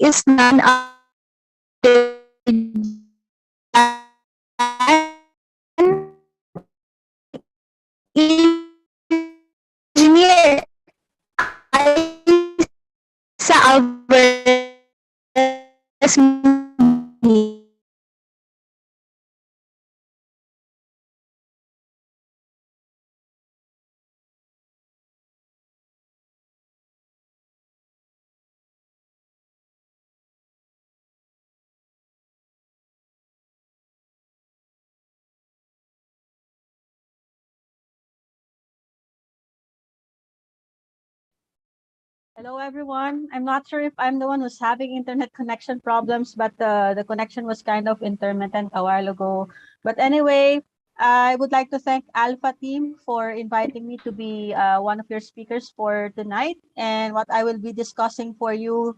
is none other Hello, everyone. I'm not sure if I'm the one who's having internet connection problems, but the connection was kind of intermittent a while ago. But anyway, I would like to thank Alpha Team for inviting me to be one of your speakers for tonight. And what I will be discussing for you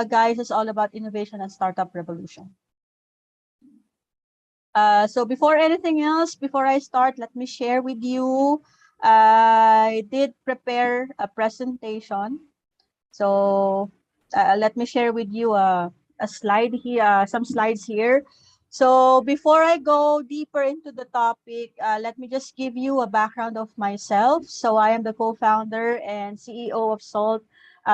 guys is all about innovation and startup revolution. So before anything else, before I start, let me share with you. I did prepare a presentation. So let me share with you a slide here, some slides here. So before I go deeper into the topic, let me just give you a background of myself. So I am the co-founder and CEO of SALT.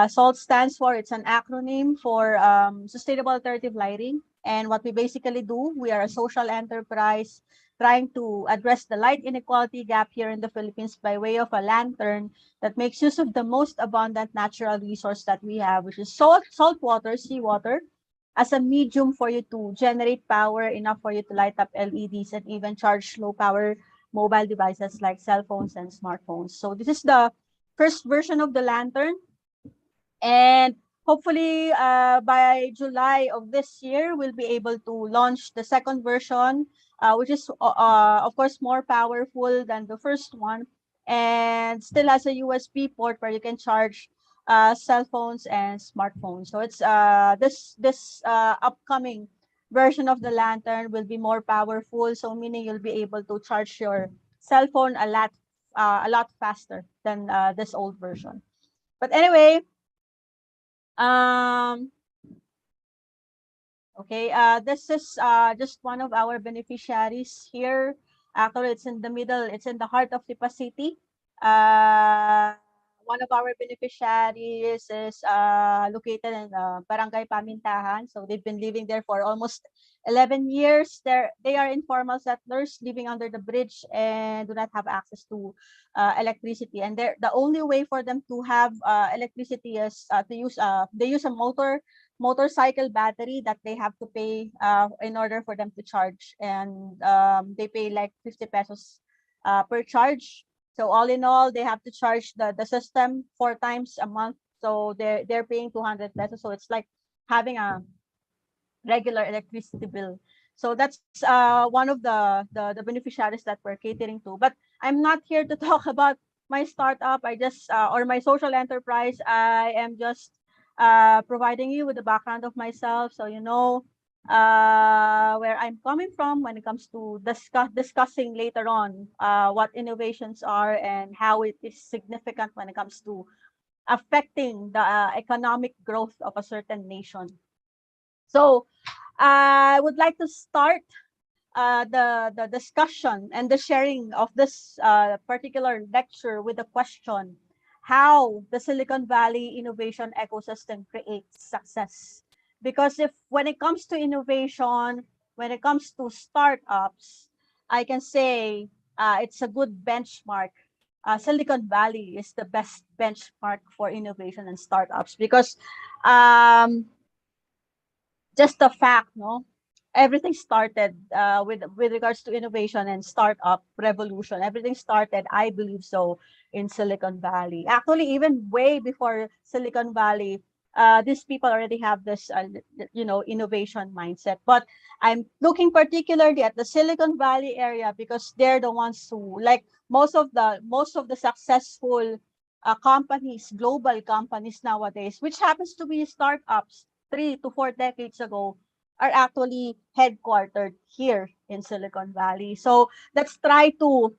SALT stands for, it's an acronym for Sustainable Alternative Lighting. And what we basically do, we are a social enterprise trying to address the light inequality gap here in the Philippines by way of a lantern that makes use of the most abundant natural resource that we have, which is salt water, seawater, as a medium for you to generate power enough for you to light up LEDs and even charge low power mobile devices like cell phones and smartphones. So this is the first version of the lantern. And hopefully by July of this year, we'll be able to launch the second version, which is, of course, more powerful than the first one and still has a USB port where you can charge cell phones and smartphones. So it's this upcoming version of the lantern will be more powerful. So meaning you'll be able to charge your cell phone a lot faster than this old version. But anyway, um, okay, this is just one of our beneficiaries here. Actually, it's in the middle, it's in the heart of Lipa City. Uh, One of our beneficiaries is located in Barangay Pamintahan. So they've been living there for almost 11 years. They are informal settlers living under the bridge and do not have access to electricity. And the only way for them to have electricity is to use they use a motorcycle battery that they have to pay in order for them to charge, and they pay like 50 pesos per charge. So all in all, they have to charge the system 4 times a month. So they're paying 200 pesos. So it's like having a regular electricity bill. So that's one of the beneficiaries that we're catering to. But I'm not here to talk about my startup. I just or my social enterprise. I am just providing you with the background of myself, so you know where I'm coming from when it comes to discussing later on what innovations are and how it is significant when it comes to affecting the economic growth of a certain nation. So I would like to start the discussion and the sharing of this particular lecture with a question: how the Silicon Valley innovation ecosystem creates success. Because if when it comes to innovation, when it comes to startups, I can say it's a good benchmark. Silicon Valley is the best benchmark for innovation and startups because um, just the fact, no, everything started with regards to innovation and startup revolution. Everything started, I believe so, in Silicon Valley. Actually, even way before Silicon Valley, these people already have this, innovation mindset. But I'm looking particularly at the Silicon Valley area because they're the ones who, like most of the successful companies, global companies nowadays, which happens to be startups 3 to 4 decades ago, are actually headquartered here in Silicon Valley. So let's try to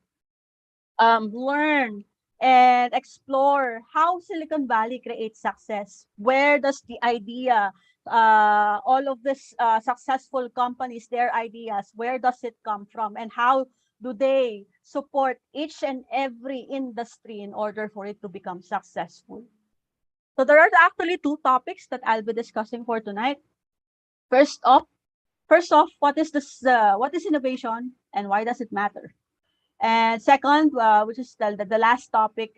learn and explore how Silicon Valley creates success. Where does the idea all of these successful companies, their ideas, where does it come from, and how do they support each and every industry in order for it to become successful. So there are actually two topics that I'll be discussing for tonight. First off, what is this? What is innovation, and why does it matter? And second, which is the last topic,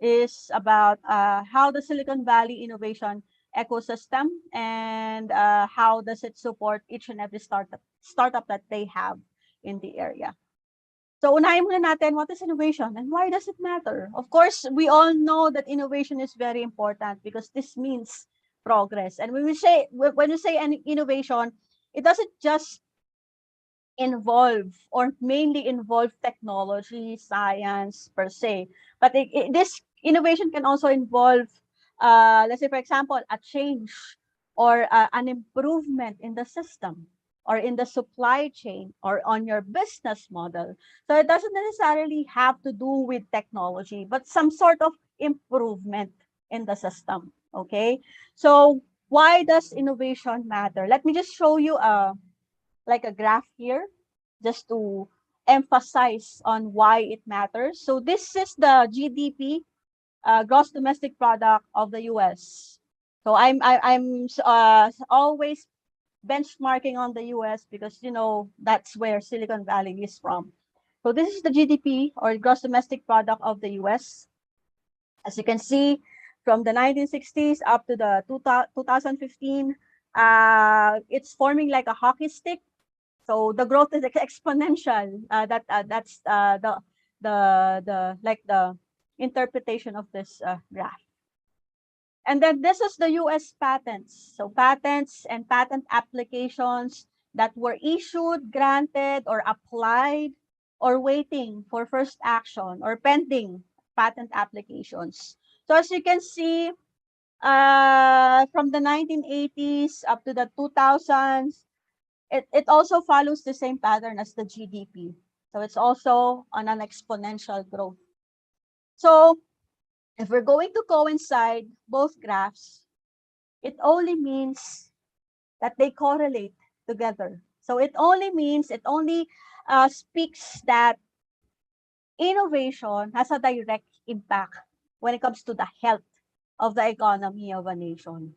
is about how the Silicon Valley innovation ecosystem, and how does it support each and every startup that they have in the area. So unahin muna natin, what is innovation and why does it matter? Of course, we all know that innovation is very important because this means progress. And when we say an innovation, it doesn't just involve or mainly involve technology, science per se. But this innovation can also involve, let's say, for example, a change or an improvement in the system or in the supply chain or on your business model. So it doesn't necessarily have to do with technology, but some sort of improvement in the system. Okay. So why does innovation matter? Let me just show you like a graph here just to emphasize on why it matters. So this is the GDP, gross domestic product of the US. So I'm always benchmarking on the US because that's where Silicon Valley is from. So this is the GDP or gross domestic product of the US. As you can see, from the 1960s up to the 2015, it's forming like a hockey stick. So the growth is exponential. That's the interpretation of this graph. And then this is the US patents. So patents and patent applications that were issued, granted, or applied, or waiting for first action or pending patent applications. So as you can see, from the 1980s up to the 2000s, it also follows the same pattern as the GDP. So it's also on an exponential growth. So if we're going to coincide both graphs, it only means that they correlate together. So it only speaks that innovation has a direct impact when it comes to the health of the economy of a nation.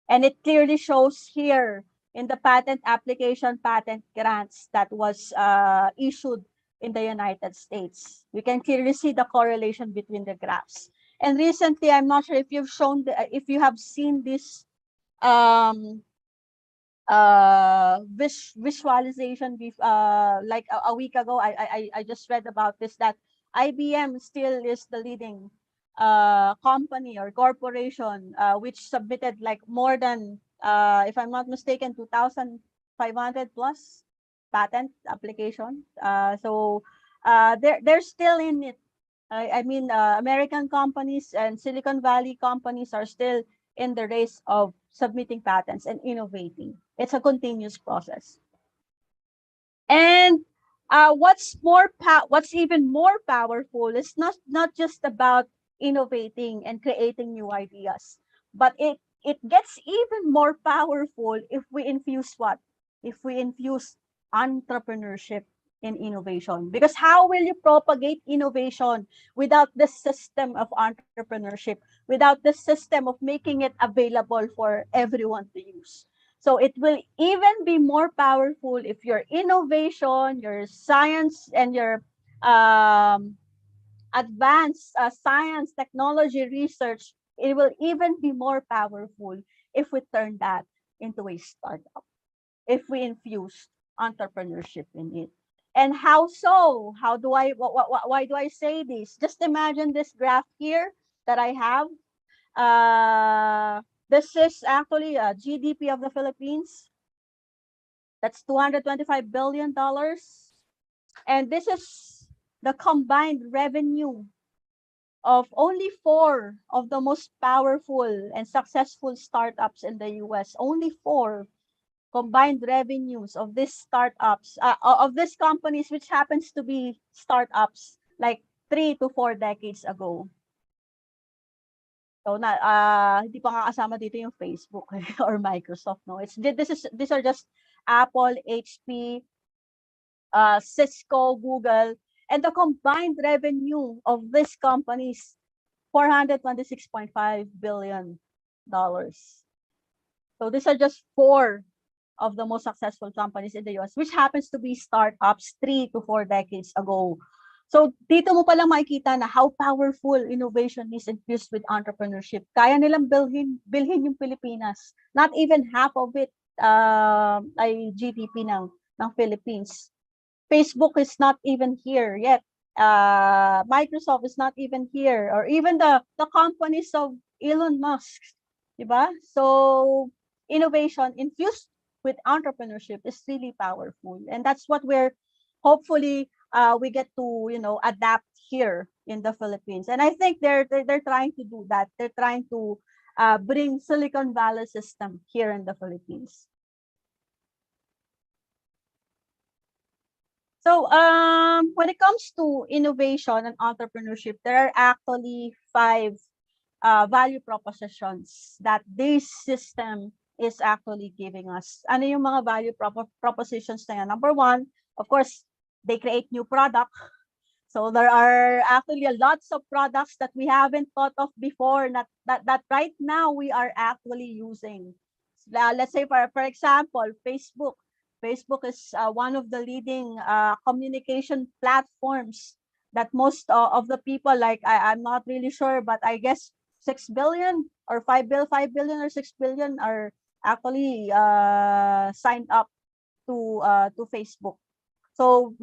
And it clearly shows here in the patent application, patent grants that was issued in the United States. You can clearly see the correlation between the graphs. And recently, I'm not sure if if you have seen this um, visualization like a week ago. I just read about this, that IBM still is the leading company or corporation which submitted like more than if I'm not mistaken 2,500 plus patent application. So they're still in it. I mean, American companies and Silicon Valley companies are still in the race of submitting patents and innovating. It's a continuous process. And what's even more powerful is not just about innovating and creating new ideas, but it gets even more powerful if we infuse what? If we infuse entrepreneurship in innovation. Because how will you propagate innovation without the system of entrepreneurship, without the system of making it available for everyone to use? So it will even be more powerful if your innovation, your science, and your advanced science, technology, research, it will even be more powerful if we turn that into a startup, if we infuse entrepreneurship in it. And how so? How do I, why do I say this? Just imagine this graph here that I have. This is actually a GDP of the Philippines. That's $225 billion. And this is the combined revenue of only four of the most powerful and successful startups in the US. Only four combined revenues of these startups, of these companies, which happens to be startups like 3 to 4 decades ago. So hindi pa nga kasama dito yung Facebook or Microsoft, no? These are just Apple, HP, Cisco, Google, and the combined revenue of these companies, $426.5 billion. So these are just four of the most successful companies in the US, which happens to be startups 3 to 4 decades ago. So dito mo palang makikita na how powerful innovation is infused with entrepreneurship. Kaya nilang bilhin yung Pilipinas. Not even half of it ay GDP ng Philippines. Facebook is not even here yet. Microsoft is not even here, or even the companies of Elon Musk, diba? So innovation infused with entrepreneurship is really powerful, and that's what we're hopefully we get to adapt here in the Philippines. And I think they're trying to do that. They're trying to bring Silicon Valley system here in the Philippines. So when it comes to innovation and entrepreneurship, there are actually 5 value propositions that this system is actually giving us. Ano yung mga value propositions na yan? Number 1, of course, they create new product. So there are actually lots of products that we haven't thought of before that right now we are actually using. Let's say for example, Facebook. Facebook is one of the leading communication platforms that most of the people, like I'm not really sure, but I guess 6 billion or 5 billion or 6 billion are actually signed up to Facebook. So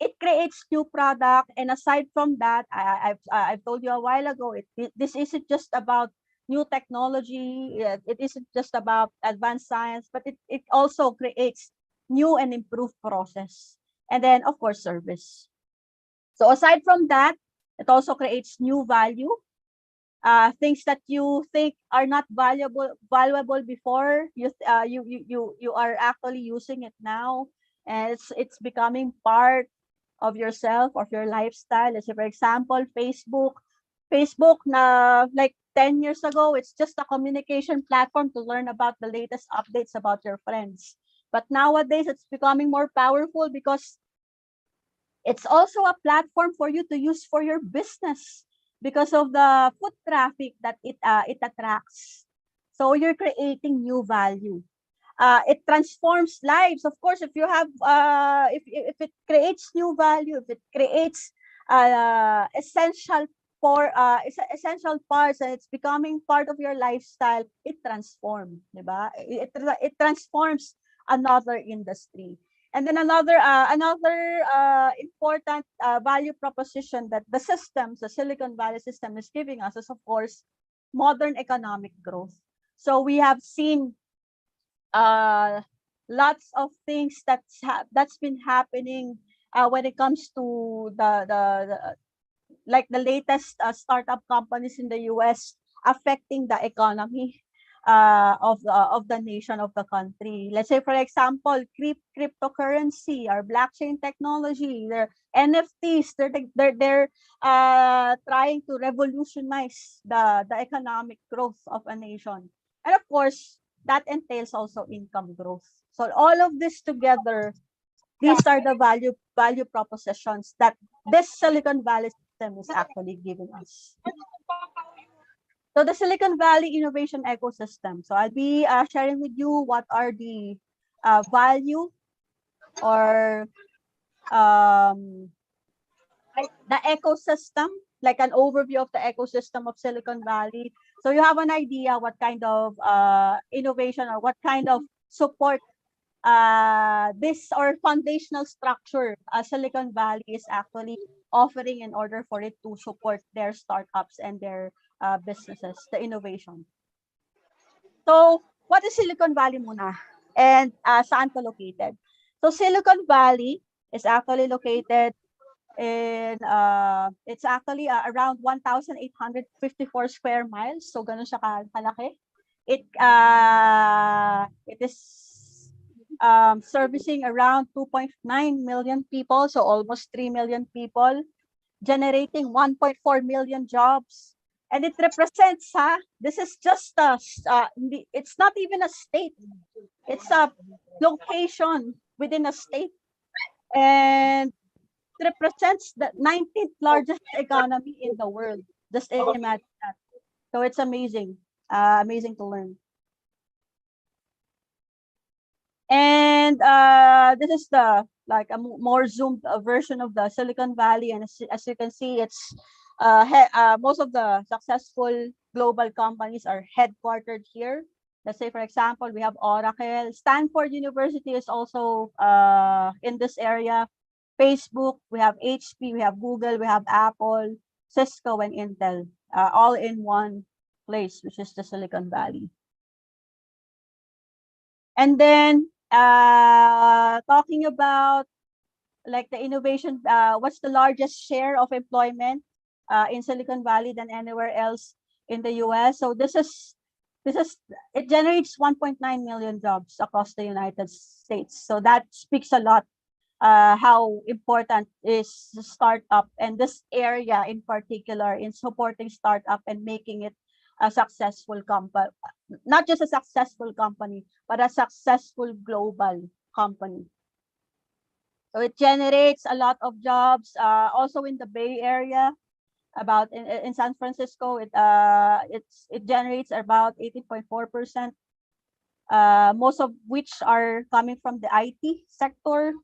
it creates new product, and aside from that, I've told you a while ago, this isn't just about new technology. It isn't just about advanced science, but it also creates new and improved process, and then of course service. So aside from that, it also creates new value. Things that you think are not valuable before, you are actually using it now, and it's becoming part of yourself, of your lifestyle. Let's say for example, Facebook na like 10 years ago, it's just a communication platform to learn about the latest updates about your friends. But nowadays, it's becoming more powerful because it's also a platform for you to use for your business because of the foot traffic that it attracts. So you're creating new value. It transforms lives. Of course, if you have if it creates new value, if it creates essential parts, and it's becoming part of your lifestyle, it transforms, diba? It transforms another industry. And then another important value proposition that the Silicon Valley system is giving us is, of course, modern economic growth. So we have seen lots of things that's been happening when it comes to the like the latest startup companies in the US affecting the economy of the nation, of the country. Let's say, for example, cryptocurrency or blockchain technology, their NFTs, they're trying to revolutionize the economic growth of a nation. And of course, that entails also income growth. So all of this together, these are the value propositions that this Silicon Valley system is actually giving us. So the Silicon Valley innovation ecosystem. So I'll be sharing with you what are the value or the ecosystem, like an overview of the ecosystem of Silicon Valley. So you have an idea what kind of innovation or what kind of support this or foundational structure Silicon Valley is actually offering in order for it to support their startups and their businesses, the innovation. So, what is Silicon Valley muna? And saan to located? So, Silicon Valley is actually located in, it's actually around 1,854 square miles. So, ganun siya kalaki. It is servicing around 2.9 million people, so almost 3 million people, generating 1.4 million jobs. And it represents, this is just it's not even a state. It's a location within a state. And it represents the 19th largest economy in the world. Just imagine that. So it's amazing, amazing to learn. And this is the like a more zoomed version of the Silicon Valley, and as you can see, it's most of the successful global companies are headquartered here. Let's say, for example, we have Oracle. Stanford University is also in this area. Facebook, we have HP, we have Google, we have Apple, Cisco, and Intel, all in one place, which is the Silicon Valley. And then talking about like the innovation, what's the largest share of employment in Silicon Valley than anywhere else in the US? So this is it generates 1.9 million jobs across the United States. So that speaks a lot how important is startup and this area in particular in supporting startup and making it a successful company, not just a successful company, but a successful global company. So it generates a lot of jobs, also in the Bay Area. About in San Francisco, it generates about 18.4%, most of which are coming from the IT sector.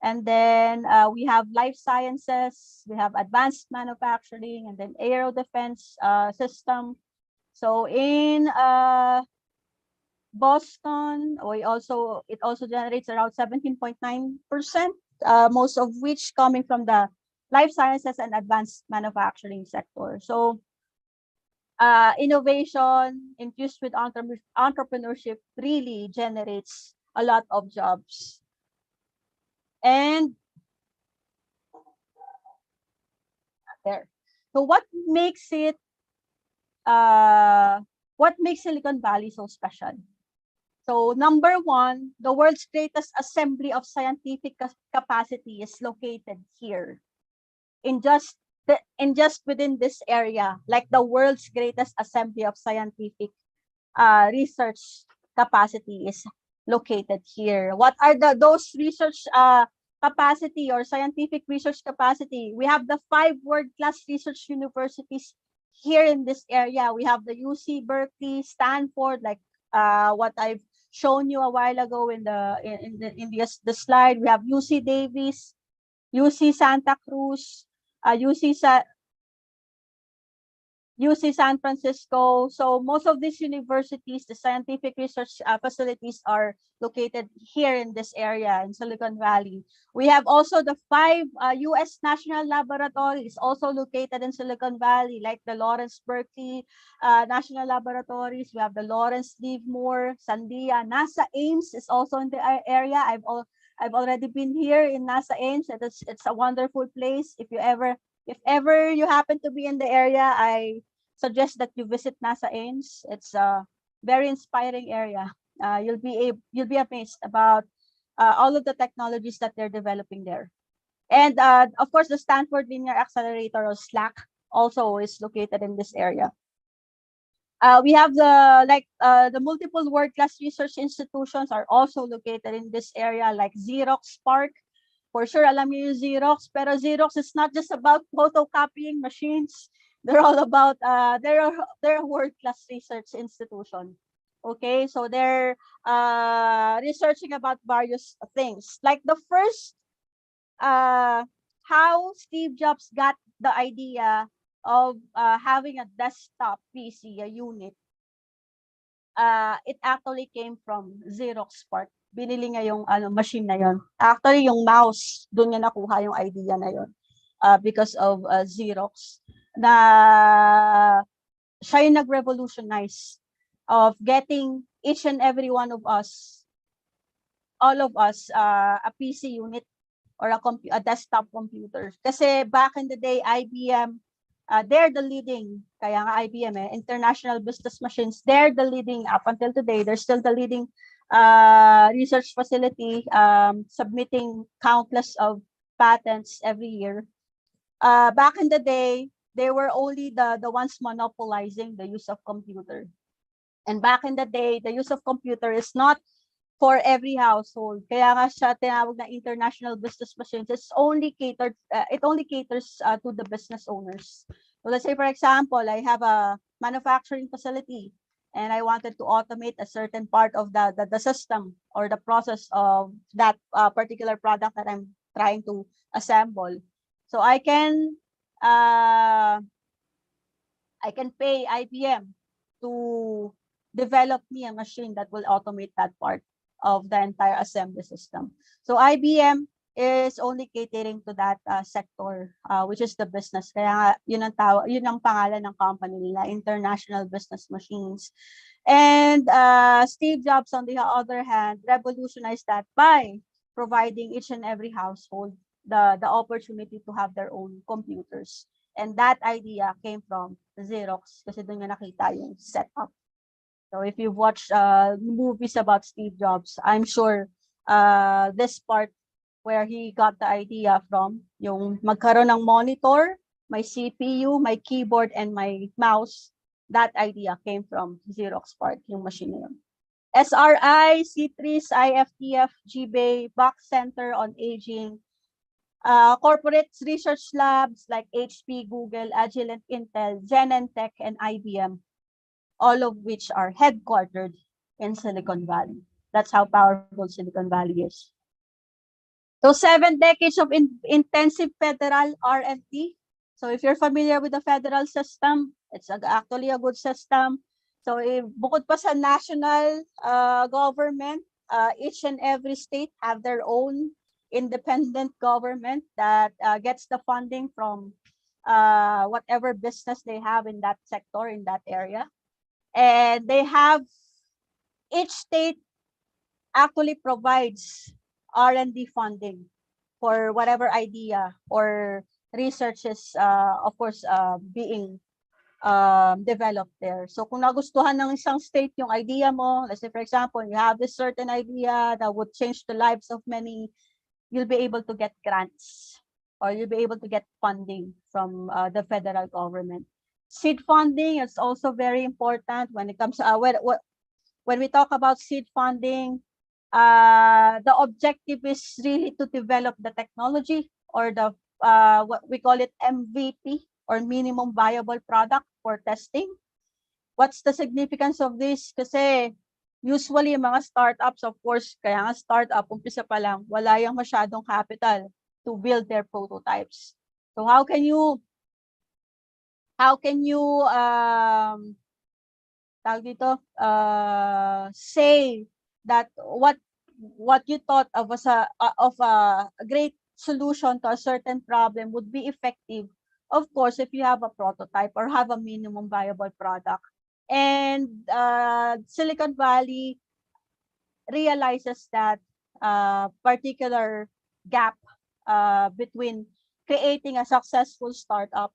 And then we have life sciences, we have advanced manufacturing, and then aero defense system. So in Boston, it also generates around 17.9%, most of which coming from the life sciences and advanced manufacturing sector. So innovation infused with entrepreneurship really generates a lot of jobs. And there. So what makes Silicon Valley so special? So number one, the world's greatest assembly of scientific capacity is located here in just within this area, like the world's greatest assembly of scientific research capacity is located here. What are those research capacity or scientific research capacity? We have the 5 world-class research universities here in this area. We have the UC Berkeley, Stanford, like what I've shown you a while ago in the slide. We have UC Davis, UC Santa Cruz, UC San Francisco. So most of these universities, the scientific research facilities are located here in this area in Silicon Valley. We have also the 5 US national laboratories also located in Silicon Valley, like the Lawrence Berkeley National Laboratories. We have the Lawrence Livermore, Sandia, NASA Ames is also in the area. I've already been here in NASA Ames, and it's a wonderful place. If ever you happen to be in the area, I suggest that you visit NASA Ames. It's a very inspiring area. You'll be amazed about all of the technologies that they're developing there. And of course, the Stanford Linear Accelerator, or SLAC, also is located in this area. We have the multiple world-class research institutions are also located in this area, like Xerox PARC. For sure, alam niyo yung Xerox, pero Xerox is not just about photocopying machines. They're all about, they're a world-class research institution. Okay, so they're researching about various things. Like the first, how Steve Jobs got the idea of having a desktop PC, a unit. It actually came from Xerox PARC. Binili niya yung machine na yon. Actually, yung mouse, doon niya nakuha yung idea na yon. Because of Xerox. Na siya yung nag-revolutionize of getting each and every one of us, all of us, a PC unit or a desktop computer. Kasi back in the day, IBM, they're the leading, kaya nga IBM, International Business Machines, they're the leading, up until today, they're still the leading research facility, submitting countless of patents every year. Back in the day, they were only the ones monopolizing the use of computer. And back in the day, the use of computer is not for every household. Kaya nga siya tinawag na international business machines. It only caters to the business owners. So let's say, for example, I have a manufacturing facility and I wanted to automate a certain part of the system or the process of that particular product that I'm trying to assemble. So uh, I can pay IBM to develop me a machine that will automate that part of the entire assembly system. So IBM is only catering to that sector, which is the business. Kaya nga, yun ang pangalan ng company nila, International Business Machines. And Steve Jobs, on the other hand, revolutionized that by providing each and every household the opportunity to have their own computers. And that idea came from Xerox kasi doon niya nakita yung setup. So if you've watched movies about Steve Jobs, I'm sure this part where he got the idea from, yung magkaroon ng monitor, my CPU, my keyboard, and my mouse, that idea came from Xerox part, yung machine na yun. SRI, C3s, IFTF, GBay, Box Center on Aging, corporate research labs like HP, Google, Agile and Intel, Genentech, and IBM, all of which are headquartered in Silicon Valley. That's how powerful Silicon Valley is. So 7 decades of intensive federal R&D. So if you're familiar with the federal system, it's actually a good system. So bukod pa sa national government, each and every state have their own independent government that gets the funding from whatever business they have in that sector, in that area. And each state actually provides R&D funding for whatever idea or research is, of course, being developed there. So kung nagustuhan ng isang state yung idea mo, let's say for example, you have this certain idea that would change the lives of many, you'll be able to get grants or you'll be able to get funding from the federal government. Seed funding is also very important when it comes to when we talk about seed funding. The objective is really to develop the technology or the what we call it MVP or minimum viable product for testing. What's the significance of this? Kasi usually mga startups, of course, kaya nga startup, umpisa pa lang, wala yung masyadong capital to build their prototypes. So how can you say that what you thought of as a great solution to a certain problem would be effective, of course, if you have a prototype or have a minimum viable product. And Silicon Valley realizes that particular gap between creating a successful startup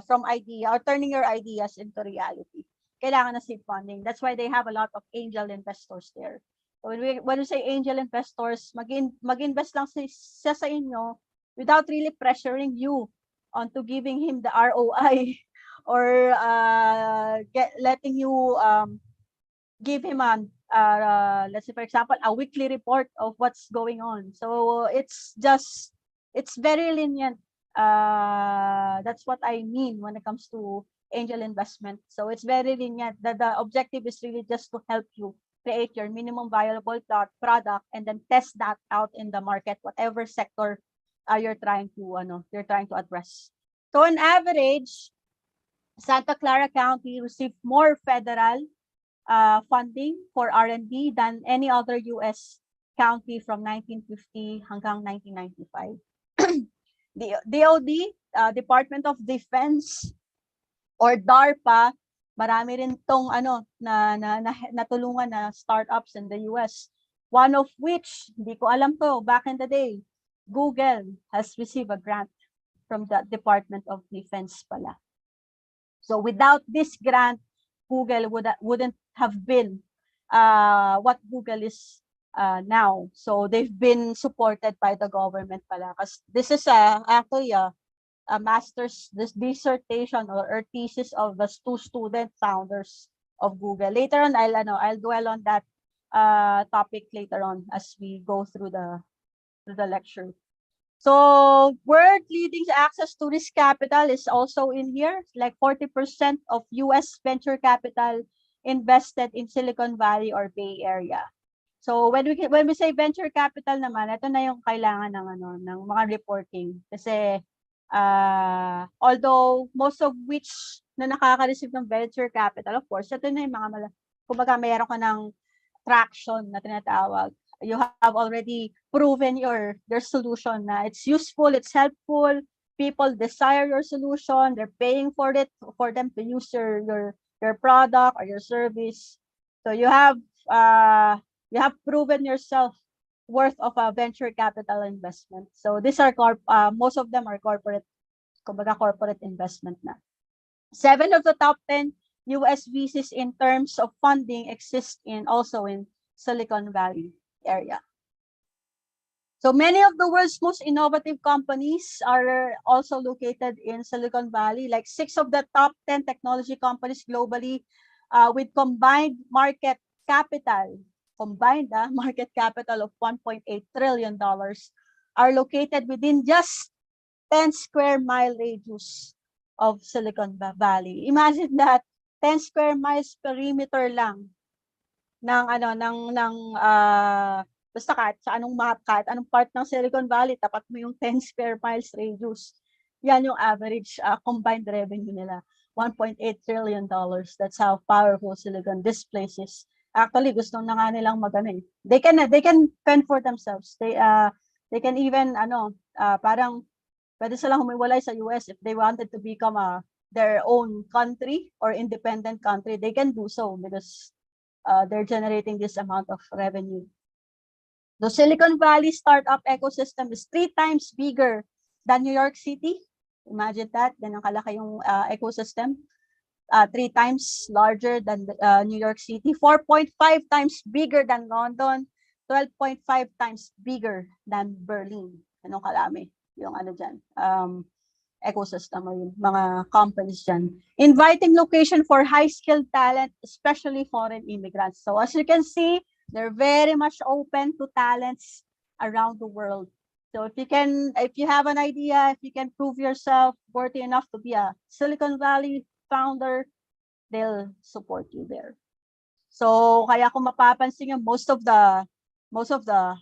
from idea or turning your ideas into reality. Kailangan na seed funding. That's why they have a lot of angel investors there. So when we say angel investors, mag-invest lang siya sa inyo without really pressuring you onto giving him the ROI or letting you give him let's say for example a weekly report of what's going on. So it's very lenient. That's what I mean when it comes to angel investment. So it's very lenient. The objective is really just to help you create your minimum viable product and then test that out in the market, whatever sector you're trying to address. So on average, Santa Clara County received more federal funding for R&D than any other U.S. county from 1950 hanggang 1995. The DOD, Department of Defense, or DARPA, marami rin tong natulungan na startups in the US. One of which, hindi ko alam to, back in the day, Google has received a grant from the Department of Defense pala. So without this grant, Google wouldn't have been what Google is now. So they've been supported by the government pala. Because this is actually master's dissertation or thesis of the two student founders of Google. Later on, I'll dwell on that topic later on as we go through the lecture. So world leading access to risk capital is also in here. Like 40% of US venture capital invested in Silicon Valley or Bay Area. So when we say venture capital naman, ito na yung kailangan ng mga reporting kasi although most of which na nakaka-receive ng venture capital, of course, ito na yung mga kumbaga mayroon ka ng traction na tinatawag. You have already proven your solution na it's useful, it's helpful, people desire your solution, they're paying for it for them to use your product or your service. So you have proven yourself worth of a venture capital investment. So these are most of them are corporate investment na. 7 of the top 10 US VCs in terms of funding exist also in Silicon Valley area. So many of the world's most innovative companies are also located in Silicon Valley. Like 6 of the top 10 technology companies globally with combined market capital of $1.8 trillion are located within just 10 square mile radius of Silicon Valley. Imagine that 10 square miles perimeter lang ng basta kahit sa anong part ng Silicon Valley, tapat mo yung 10 square miles radius. Yan yung average combined revenue nila, $1.8 trillion. That's how powerful this place is. Actually, gusto na nga nilang they can fend for themselves. They can even parang pwede silang humiwalay sa US if they wanted to become their own country or independent country. They can do so because they're generating this amount of revenue. The Silicon Valley startup ecosystem is 3 times bigger than New York City. Imagine that. Ganun kalaki yung ecosystem. 3 times larger than New York City. 4.5 times bigger than London. 12.5 times bigger than Berlin. Ganun kalami yung dyan. Ecosystem or yung mga companies dyan. Inviting location for high-skilled talent, especially foreign immigrants. So as you can see, they're very much open to talents around the world. So if you have an idea, if you can prove yourself worthy enough to be a Silicon Valley founder, they'll support you there. So kaya kung mapapansin nyo, most of the,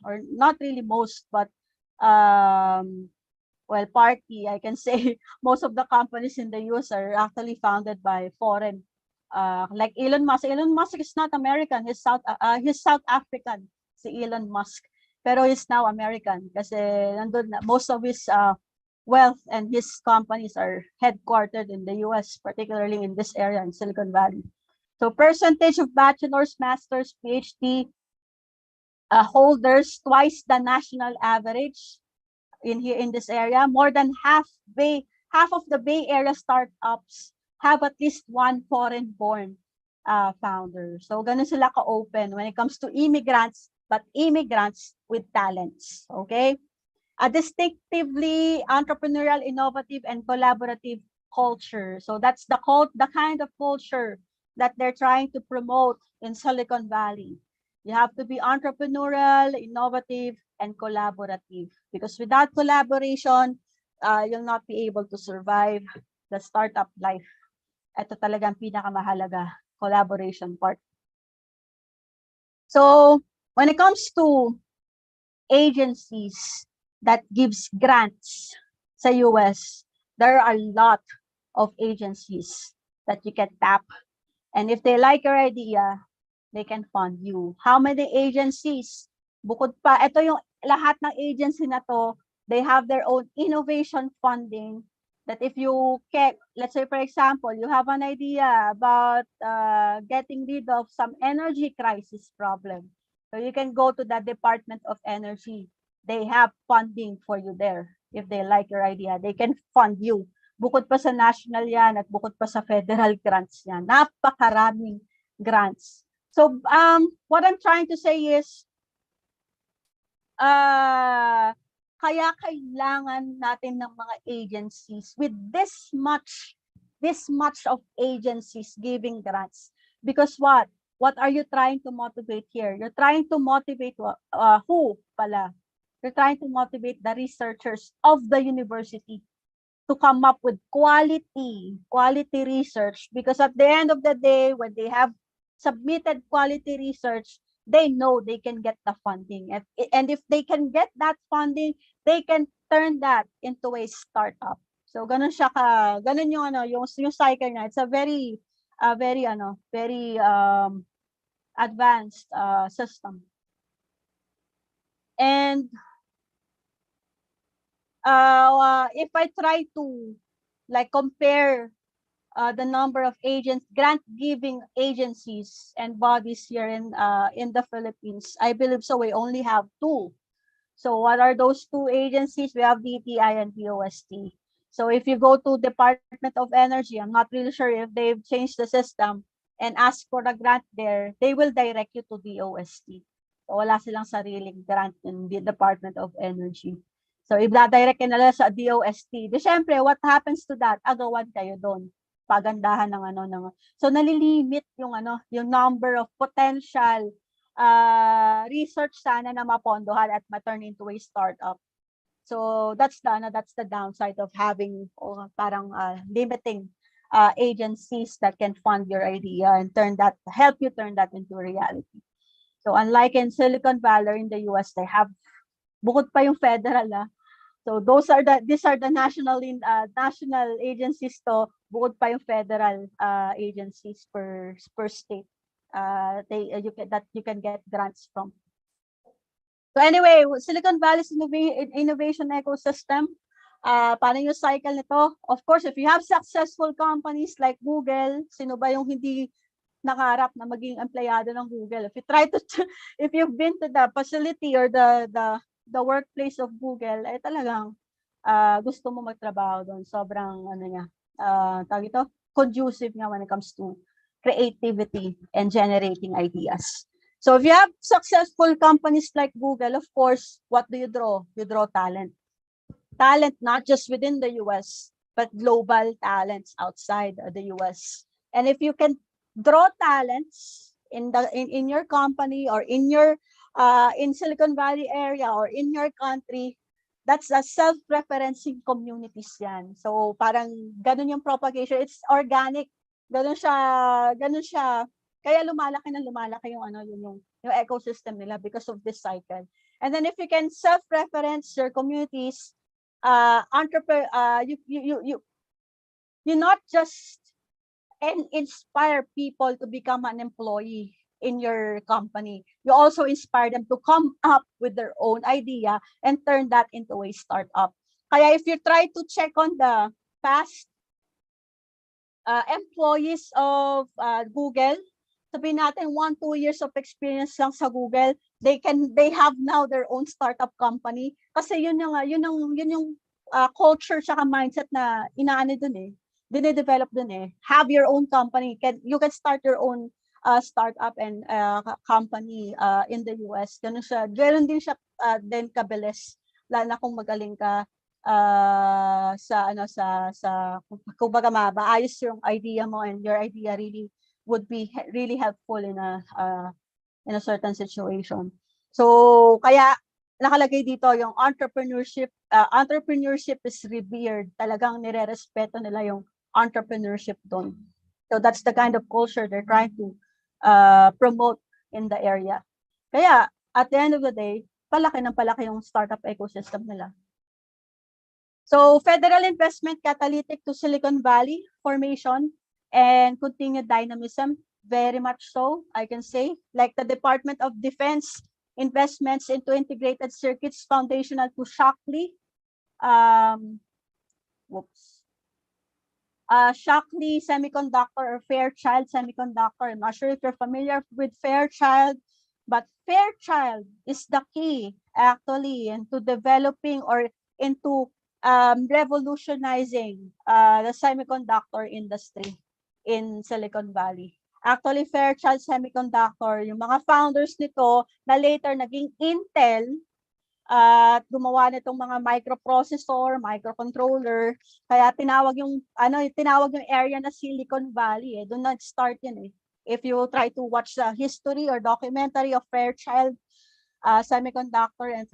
or not really most, but partly I can say most of the companies in the US are actually founded by foreign. Like Elon Musk. Elon Musk is not American. He's South African. Si Elon Musk. Pero he's now American kasi nandun most of his wealth and his companies are headquartered in the US, particularly in this area in Silicon Valley. So percentage of bachelor's, master's, PhD holders twice the national average in this area. More than half of the Bay Area startups have at least one foreign-born founder. So ganun sila ka-open when it comes to immigrants, but immigrants with talents. Okay? A distinctively entrepreneurial, innovative, and collaborative culture. So that's the kind of culture that they're trying to promote in Silicon Valley. You have to be entrepreneurial, innovative, and collaborative. Because without collaboration, you'll not be able to survive the startup life. Ito talagang pinakamahalaga, collaboration part. So when it comes to agencies that gives grants sa US, there are a lot of agencies that you can tap. And if they like your idea, they can fund you. How many agencies? Bukod pa, ito yung lahat ng agency na to, they have their own innovation funding that if you can, let's say for example, you have an idea about getting rid of some energy crisis problem. So you can go to the Department of Energy. They have funding for you there. If they like your idea, they can fund you. Bukod pa sa national yan at bukod pa sa federal grants yan. Napakaraming grants. So what I'm trying to say is, kaya kailangan natin ng mga agencies with this much of agencies giving grants. Because what? What are you trying to motivate here? You're trying to motivate who pala? You're trying to motivate the researchers of the university to come up with quality research, because at the end of the day, when they have submitted quality research, they know they can get the funding. And if they can get that funding, they can turn that into a startup. So ganun siya ganun yung yung cycle niya. It's a very very advanced system. And if I try to like compare the number of grant giving agencies and bodies here in the Philippines, I believe so we only have two. So what are those two agencies? We have DTI and POST. So if you go to Department of Energy, I'm not really sure if they've changed the system, and ask for a grant there, they will direct you to DOST. So wala silang sariling grant in the Department of Energy. So if direct ka nila sa DOST, di syempre, what happens to that? Agawan kayo doon. Pagandahan ng so nalilimit yung yung number of potential research sana na mapondohan at ma-turn into a startup. So that's the downside of having parang limiting agencies that can fund your idea and help you turn that into reality. So unlike in Silicon Valley in the US, they have bukod pa yung federal So these are the national agencies to, bukod pa yung federal agencies per state. You can get grants from. So anyway, Silicon Valley's innovation ecosystem, paano yung cycle nito? Of course, if you have successful companies like Google, sino ba yung hindi nakaharap na maging empleyado ng Google? If you've been to the facility or the workplace of Google, ay talagang gusto mo magtrabaho doon. Sobrang tawag ito, conducive nga when it comes to creativity and generating ideas. So if you have successful companies like Google, of course, what do you draw? You draw talent. Talent not just within the US, but global talents outside the US. And if you can draw talents in your company or in your in Silicon Valley area or in your country, that's a self-referencing communities yan. So parang ganun yung propagation. It's organic. Ganun siya. Kaya lumalaki yung ecosystem nila because of this cycle. And then if you can self-reference your communities, you not just inspire people to become an employee in your company. You also inspire them to come up with their own idea and turn that into a startup. Kaya if you try to check on the past employees of Google, sabihin natin 1-2 years of experience lang sa Google, they have now their own startup company kasi yun yung culture tsaka mindset na inaano dun dine-develop dun have your own company, you can start your own startup and company in the US. Ganun din siya din kabilis, lalo na kung magaling ka kumbaga maayos yung idea mo and your idea really would be really helpful in a certain situation. So kaya nakalagay dito yung entrepreneurship. Entrepreneurship is revered. Talagang nire-respeto nila yung entrepreneurship doon. So that's the kind of culture they're trying to promote in the area. Kaya at the end of the day, palaki yung startup ecosystem nila. So federal investment catalytic to Silicon Valley formation and continued dynamism, very much so, I can say. Like the Department of Defense investments into integrated circuits foundational to Shockley. Shockley Semiconductor or Fairchild Semiconductor. I'm not sure if you're familiar with Fairchild, but Fairchild is the key actually into developing or into revolutionizing the semiconductor industry in Silicon Valley. Actually, Fairchild Semiconductor, yung mga founders nito na later naging Intel, at gumawa nitong mga microprocessor, microcontroller. Kaya tinawag yung area na Silicon Valley eh. Doon nag-start yun eh. If you try to watch the history or documentary of Fairchild Semiconductor and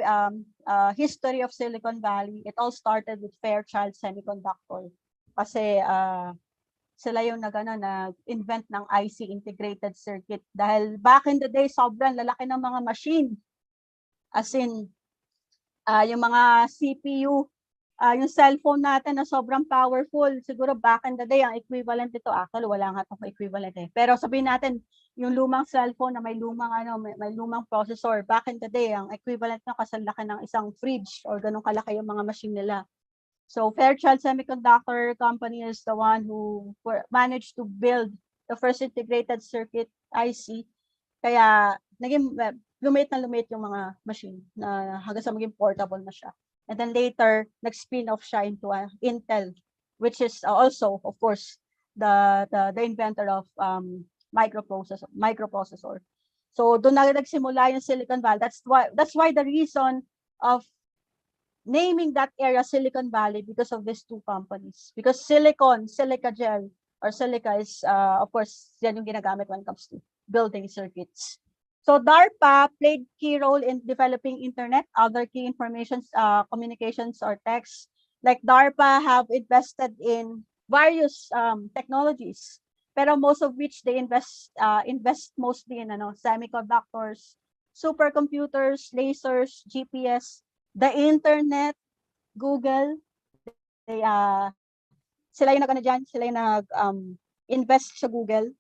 history of Silicon Valley, it all started with Fairchild Semiconductor. Kasi sila yung nag-invent ng IC, integrated circuit. Dahil back in the day, sobrang lalaki ng mga machine. As in, yung mga CPU, yung cellphone natin na sobrang powerful, siguro back in the day, ang equivalent nito, actually wala nga itong equivalent eh. Pero sabihin natin, yung lumang cellphone na may lumang, may lumang processor, back in the day, ang equivalent na kasalaki ng isang fridge or ganun kalaki yung mga machine nila. So Fairchild Semiconductor Company is the one who managed to build the first integrated circuit IC. Kaya naging lumit yung mga machine na hanggang sa maging portable na siya. And then later, nag-spin off siya into Intel, which is also, of course, the inventor of microprocessor. So doon na nagsimula yung Silicon Valley. That's why the reason of naming that area Silicon Valley because of these two companies. Because silica gel, or silica is, of course, yan yung ginagamit when it comes to building circuits. So DARPA played key role in developing internet, other key informations, communications or texts. Like DARPA have invested in various technologies, pero most of which they invest mostly in semiconductors, supercomputers, lasers, GPS, the internet, Google, they sila yung invest sa Google.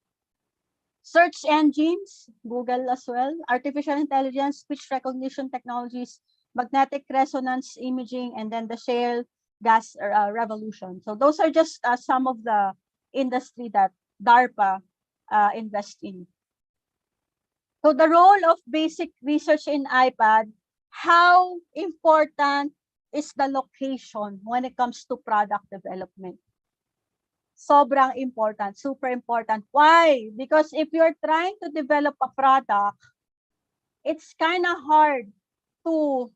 Search engines, Google as well, artificial intelligence, speech recognition technologies, magnetic resonance imaging, and then the shale gas revolution. So those are just some of the industry that DARPA invest in. So the role of basic research in iPad, how important is the location when it comes to product development? Sobrang important, super important. Why? Because if you're trying to develop a product, it's kind of hard to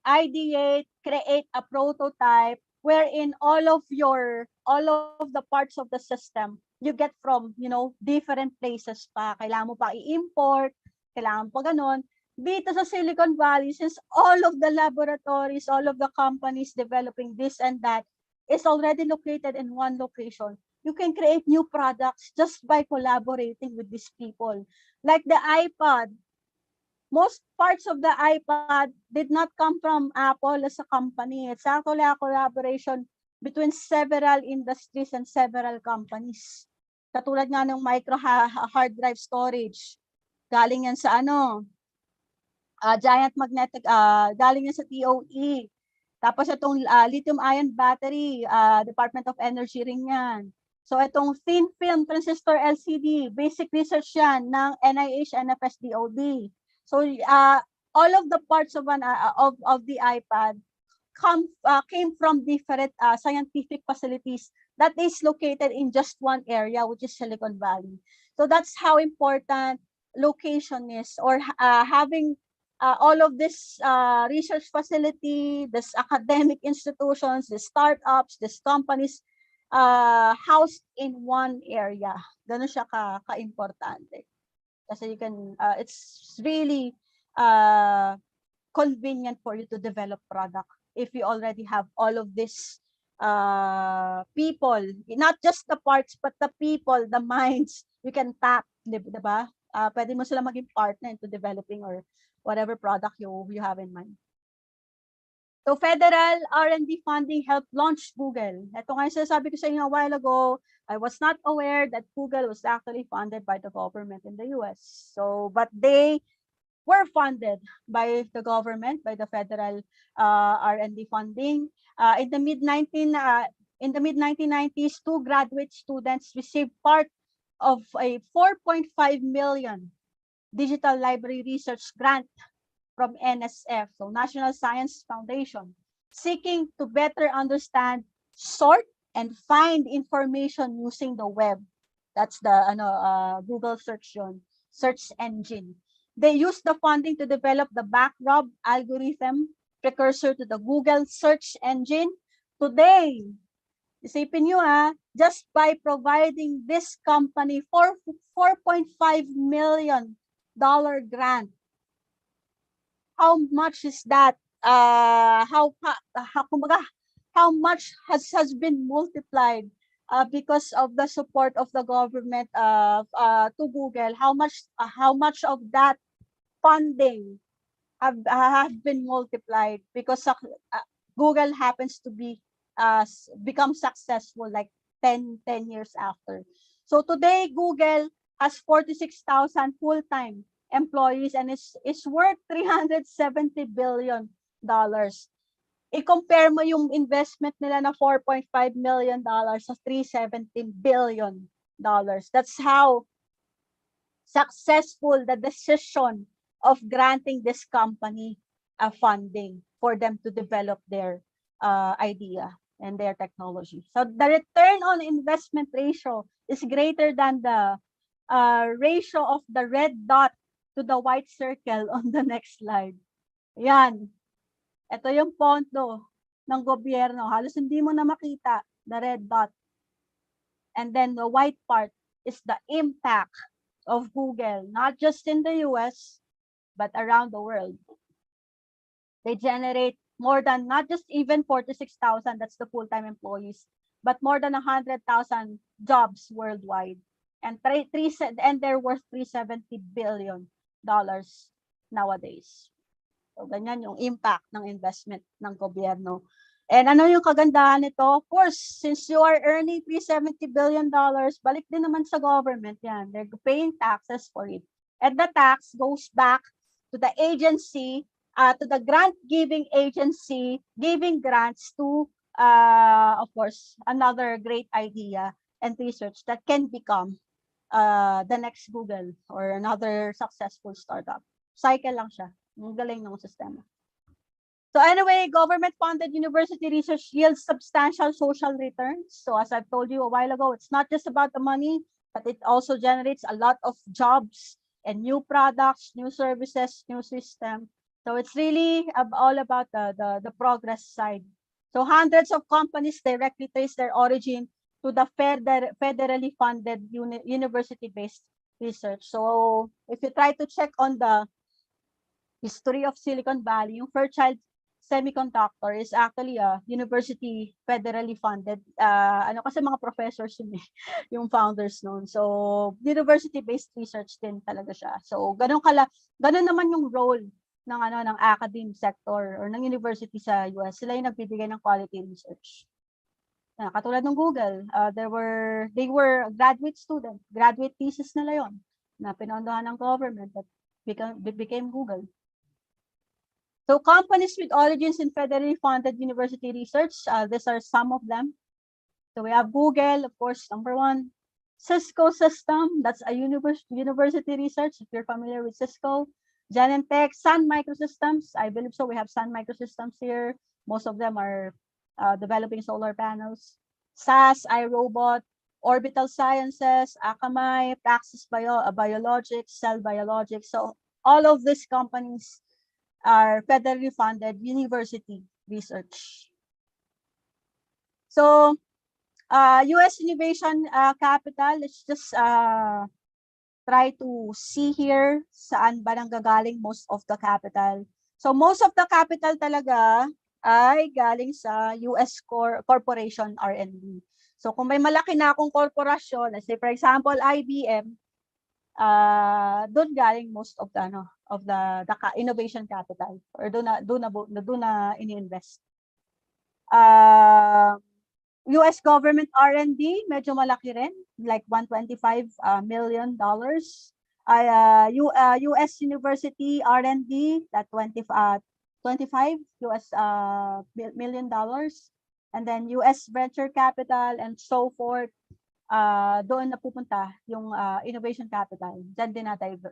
ideate, create a prototype wherein all of the parts of the system you get from, different places pa. Kailangan mo pa i-import, kailangan pa ganun. Dito sa Silicon Valley, since all of the laboratories, all of the companies developing this and that is already located in one location, you can create new products just by collaborating with these people. Like the iPad, most parts of the iPad did not come from Apple as a company. It's actually a collaboration between several industries and several companies. Katulad nga ng micro hard drive storage. Galing yan sa giant magnetic, galing yan sa TOE. Tapos itong lithium-ion battery, Department of Energy rin yan. So itong thin film transistor LCD, basic research yan ng NIH, NFS, DOD. So all of the parts of the iPad came from different scientific facilities that is located in just one area, which is Silicon Valley. So that's how important location is, or having all of this research facility, this academic institutions, the startups, these companies housed in one area. Ganun siya ka-importante. Kasi you can, it's really convenient for you to develop product if you already have all of this people, not just the parts, but the people, the minds you can tap, diba? Pwede mo sila maging partner into developing or whatever product you have in mind. So federal R&D funding helped launch Google. Ito nga yung sinasabi ko sa inyo a while ago, I was not aware that Google was actually funded by the government in the US. So, but they were funded by the government, by the federal R&D funding. In the mid-1990s, 2 graduate students received part of a 4.5 million digital library research grant from NSF, so National Science Foundation, seeking to better understand, sort, and find information using the web. That's the Google search engine. They used the funding to develop the backrob algorithm, precursor to the Google search engine. Today, isipin nyo just by providing this company for $4.5 million grant, how much is that? How much has been multiplied because of the support of the government to Google? How much of that funding have been multiplied because Google happens to be become successful like 10 years after. So today Google has 46,000 full-time employees and is worth $370 billion. I-compare mo yung investment nila na $4.5 million sa $317 billion. That's how successful the decision of granting this company funding for them to develop their idea and their technology. So the return on investment ratio is greater than the ratio of the red dot to the white circle on the next slide. Yan. Ito yung pondo ng gobyerno. Halos hindi mo na makita the red dot. And then the white part is the impact of Google, not just in the US, but around the world. They generate more than, not just even 46,000, that's the full-time employees, but more than 100,000 jobs worldwide. And they're worth $370 billion nowadays. So ganyan yung impact ng investment ng gobyerno. And ano yung kagandahan nito? Of course, since you are earning $370 billion, balik din naman sa government yan. They're paying taxes for it. And the tax goes back to the agency, to the grant-giving agency, giving grants to, of course, another great idea and research that can become the next Google or another successful startup. Cycle lang siya. Ang galing ng sistema. So anyway, government-funded university research yields substantial social returns. So as I've told you a while ago, it's not just about the money, but it also generates a lot of jobs and new products, new services, new system. So it's really all about the progress side. So hundreds of companies directly trace their origin to the federally funded university-based research. So if you try to check on the history of Silicon Valley, yung Fairchild Semiconductor is actually a university federally funded. Ano kasi mga professors yun yung founders noon. So university-based research din talaga siya. So ganun naman yung role ng academic sector or ng university sa US. Sila yung nagbibigay ng quality research. Katulad ng Google, they were graduate student, graduate thesis nila yon na pinondohan ng government that became Google. So companies with origins in federally funded university research, these are some of them. So we have Google, of course, number one. Cisco System, that's a university research, if you're familiar with Cisco. Genentech, Sun Microsystems, I believe so. We have Sun Microsystems here. Most of them are developing solar panels. SAS, iRobot, Orbital Sciences, Akamai, Praxis Biologics, Cell Biologics. So all of these companies are federally funded university research. So US Innovation Capital, let's just try to see here saan ba nanggagaling most of the capital. So most of the capital talaga ay galing sa US corporation R&D. So kung may malaki na akong korporasyon, let's say for example IBM, doon galing most of the innovation capital or doon na ini-invest. US government R&D, medyo malaki rin, like $125 million. US University R&D, that $25 million. And then US venture capital and so forth. Doon napupunta yung innovation capital. Diyan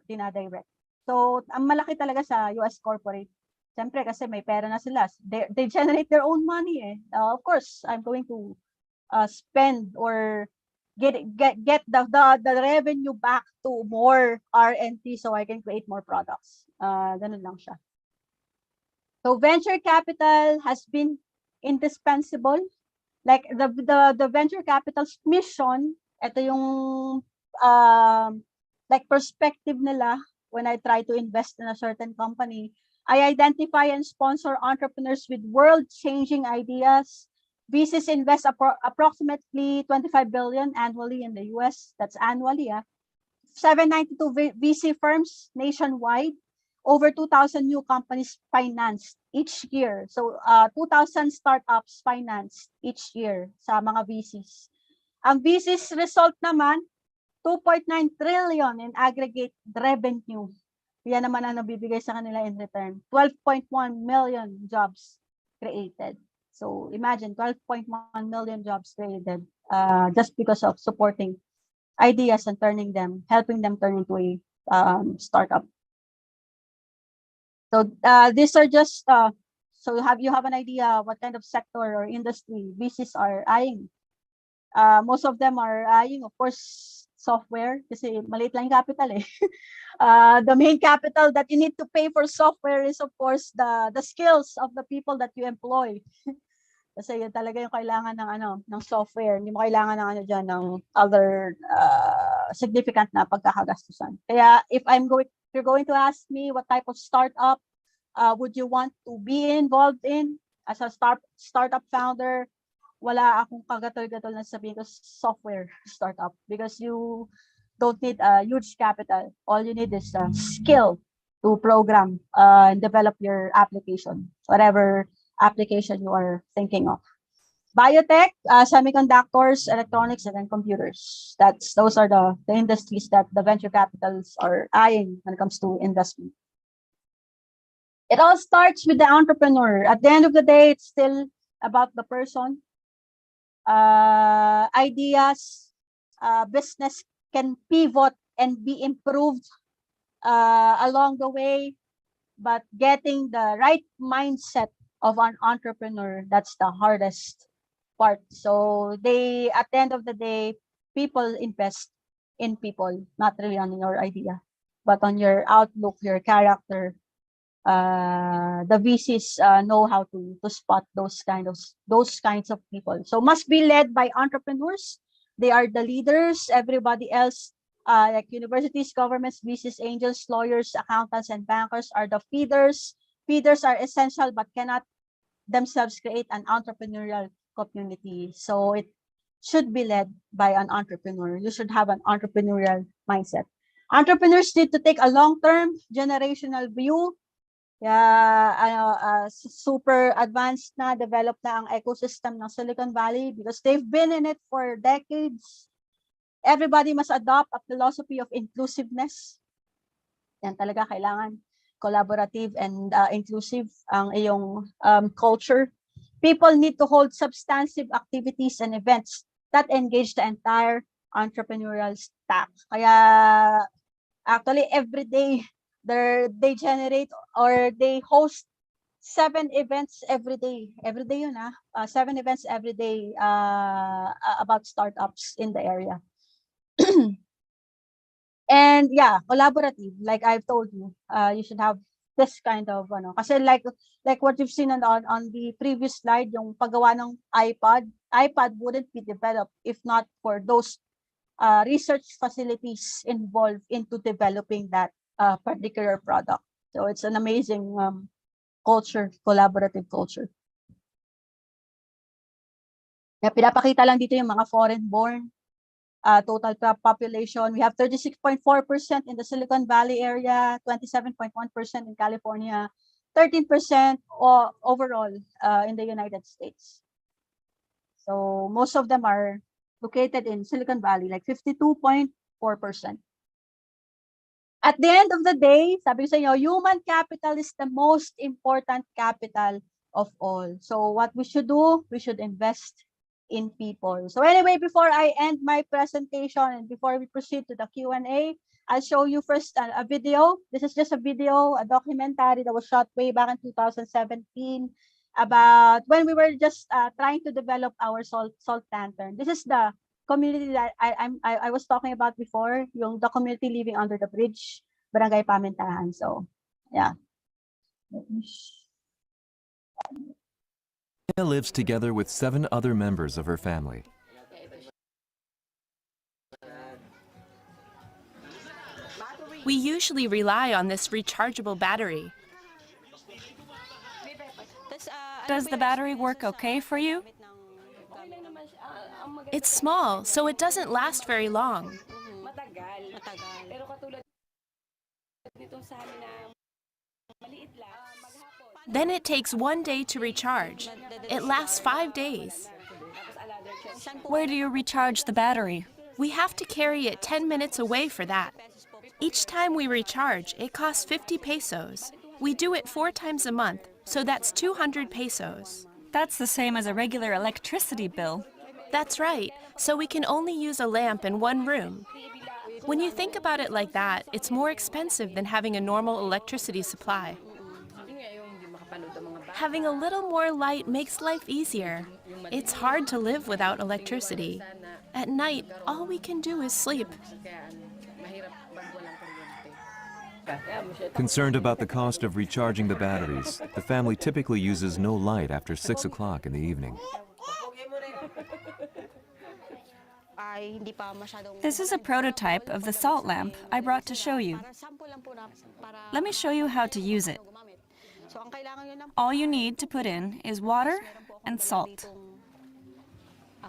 dinadirect. So, ang malaki talaga sa US corporate. Siyempre, kasi may pera na sila. They generate their own money. Of course, I'm going to spend or get the revenue back to more R&D so I can create more products. Ganun lang siya. So venture capital has been indispensable. Like the venture capital's mission, ito yung like perspective nila when I try to invest in a certain company. I identify and sponsor entrepreneurs with world-changing ideas. VCs invest approximately 25 billion annually in the US. That's annually, 792 VC firms nationwide, over 2,000 new companies financed each year. So 2,000 startups financed each year sa mga VCs. Ang VCs result naman, 2.9 trillion in aggregate revenue. Yan naman ang nabibigay sa kanila in return. 12.1 million jobs created. So imagine 12.1 million jobs created just because of supporting ideas and helping them turn into a startup. So these are just so you have an idea what kind of sector or industry VCs are eyeing. Most of them are eyeing, of course, software kasi maliit lang yung capital eh. The main capital that you need to pay for software is of course the skills of the people that you employ. Kasi yun talaga yung kailangan ng software. Hindi mo kailangan ng other significant na pagkakagastusan. Kaya if you're going to ask me what type of startup would you want to be involved in as a startup founder, wala akong kagatol-gatol na sabihin ko software startup because you don't need a huge capital. All you need is skill to program and develop your application, whatever application you are thinking of. Biotech, semiconductors, electronics, and then computers. Those are the industries that the venture capitals are eyeing when it comes to investment. It all starts with the entrepreneur. At the end of the day, it's still about the person. Ideas, business can pivot and be improved along the way, but getting the right mindset of an entrepreneur, that's the hardest part. So at the end of the day, people invest in people, not really on your idea, but on your outlook, your character. The VCs know how to spot those kinds of people. So must be led by entrepreneurs. They are the leaders. Everybody else, like universities, governments, VCs, angels, lawyers, accountants, and bankers are the feeders. Feeders are essential but cannot themselves create an entrepreneurial community. So it should be led by an entrepreneur. You should have an entrepreneurial mindset. Entrepreneurs need to take a long-term generational view. Super advanced na, developed na ang ecosystem ng Silicon Valley because they've been in it for decades. Everybody must adopt a philosophy of inclusiveness. Yan talaga kailangan. Collaborative and inclusive ang iyong culture. People need to hold substantive activities and events that engage the entire entrepreneurial staff. Kaya actually every day they generate or they host 7 events every day. Every day yun 7 events every day about startups in the area. And yeah, collaborative. Like I've told you, you should have this kind of kasi like what you've seen on the previous slide, yung paggawa ng iPad wouldn't be developed if not for those research facilities involved into developing that particular product. So it's an amazing culture, collaborative culture. Pinapakita lang dito yung mga foreign-born total population. We have 36.4% in the Silicon Valley area, 27.1% in California, 13% overall in the United States. So most of them are located in Silicon Valley, like 52.4%. At the end of the day, sabi ko sa inyo, human capital is the most important capital of all. So what we should do, we should invest in people. So anyway, before I end my presentation and before we proceed to the Q&A, I'll show you first a video. This is just a video, a documentary that was shot way back in 2017 about when we were just trying to develop our salt lantern. This is the community that I was talking about before, the community living under the bridge, Barangay Pamintahan. So, yeah. Lives together with 7 other members of her family. We usually rely on this rechargeable battery. Does the battery work okay for you? It's small, so it doesn't last very long. Then it takes 1 day to recharge. It lasts 5 days. Where do you recharge the battery? We have to carry it 10 minutes away for that. Each time we recharge, it costs 50 pesos. We do it 4 times a month, so that's 200 pesos. That's the same as a regular electricity bill. That's right, so we can only use a lamp in one room. When you think about it like that, it's more expensive than having a normal electricity supply. Having a little more light makes life easier. It's hard to live without electricity. At night, all we can do is sleep. Concerned about the cost of recharging the batteries, the family typically uses no light after 6 o'clock in the evening. This is a prototype of the salt lamp I brought to show you. Let me show you how to use it. All you need to put in is water and salt.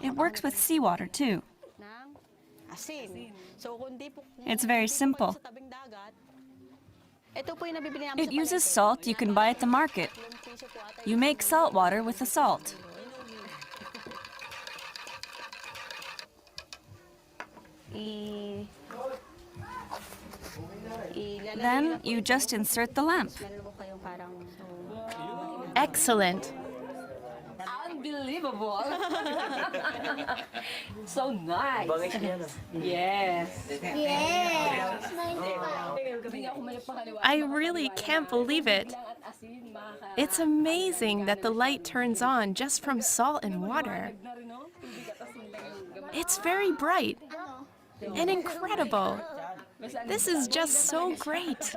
It works with seawater too. It's very simple. It uses salt you can buy at the market. You make salt water with the salt. Then you just insert the lamp. Excellent. Unbelievable. So nice. Yes. I really can't believe it. It's amazing that the light turns on just from salt and water. It's very bright and incredible. This is just so great.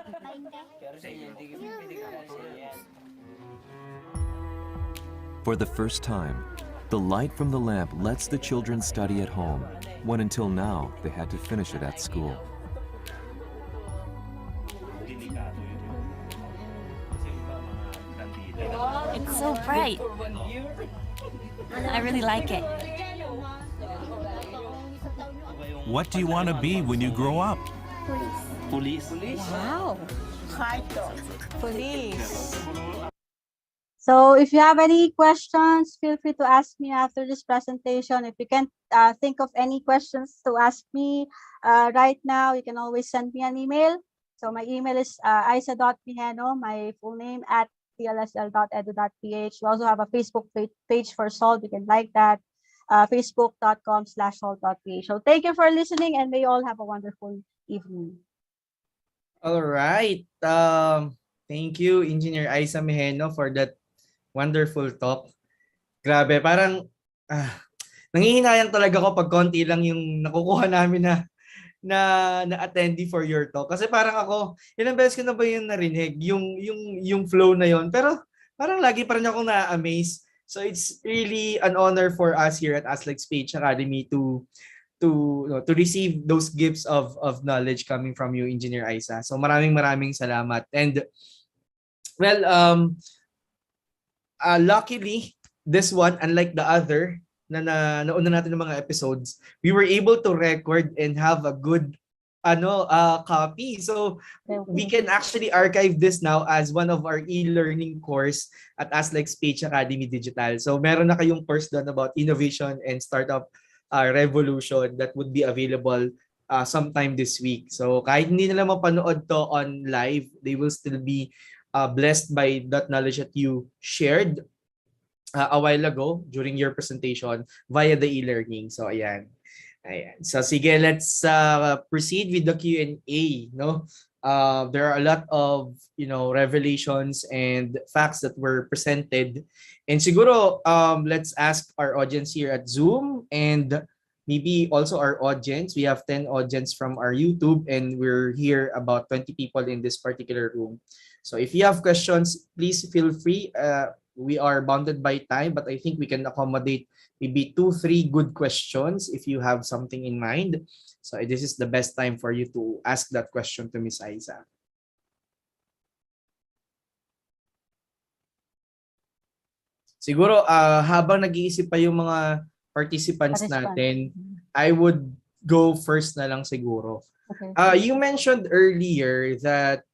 For the first time, the light from the lamp lets the children study at home, when until now they had to finish it at school. It's so bright. I really like it. What do you want to be when you grow up? Police. Wow. Police. So if you have any questions, feel free to ask me after this presentation. If you can't think of any questions to ask me right now, you can always send me an email. So my email is isa.miheno, my full name, at tlsl.edu.ph. We also have a Facebook page for SALT. You can like that, facebook.com/salt.ph. So thank you for listening, and may you all have a wonderful evening. All right. Thank you, Engineer Isa Miheno, for that wonderful talk. Grabe, parang nanghihinayang talaga ako pag konti lang yung nakukuha namin na attendee for your talk. Kasi parang ako, ilang beses ko na ba yung narinig, yung flow na yon. Pero parang lagi pa rin ako na-amaze. So it's really an honor for us here at ASLEC Speech Academy to receive those gifts of knowledge coming from you, Engineer Isa. So maraming salamat. And well, luckily, this one, unlike the other na nauna natin ng mga episodes, we were able to record and have a good copy. So we can actually archive this now as one of our e-learning course at ASLEC Speech Academy Digital. So meron na kayong course doon about innovation and startup revolution that would be available sometime this week. So kahit hindi nila mapanood to on live, they will still be blessed by that knowledge that you shared a while ago during your presentation via the e-learning. So ayan. So sige, let's proceed with the Q&A, no? There are a lot of, revelations and facts that were presented. And siguro let's ask our audience here at Zoom and maybe also our audience. We have 10 audience from our YouTube, and we're here about 20 people in this particular room. So if you have questions, please feel free. We are bounded by time, but I think we can accommodate maybe 2, 3 good questions if you have something in mind. So this is the best time for you to ask that question to Miss Aiza. Siguro habang nag-iisip pa yung mga participants natin, I would go first na lang siguro. Okay. You mentioned earlier that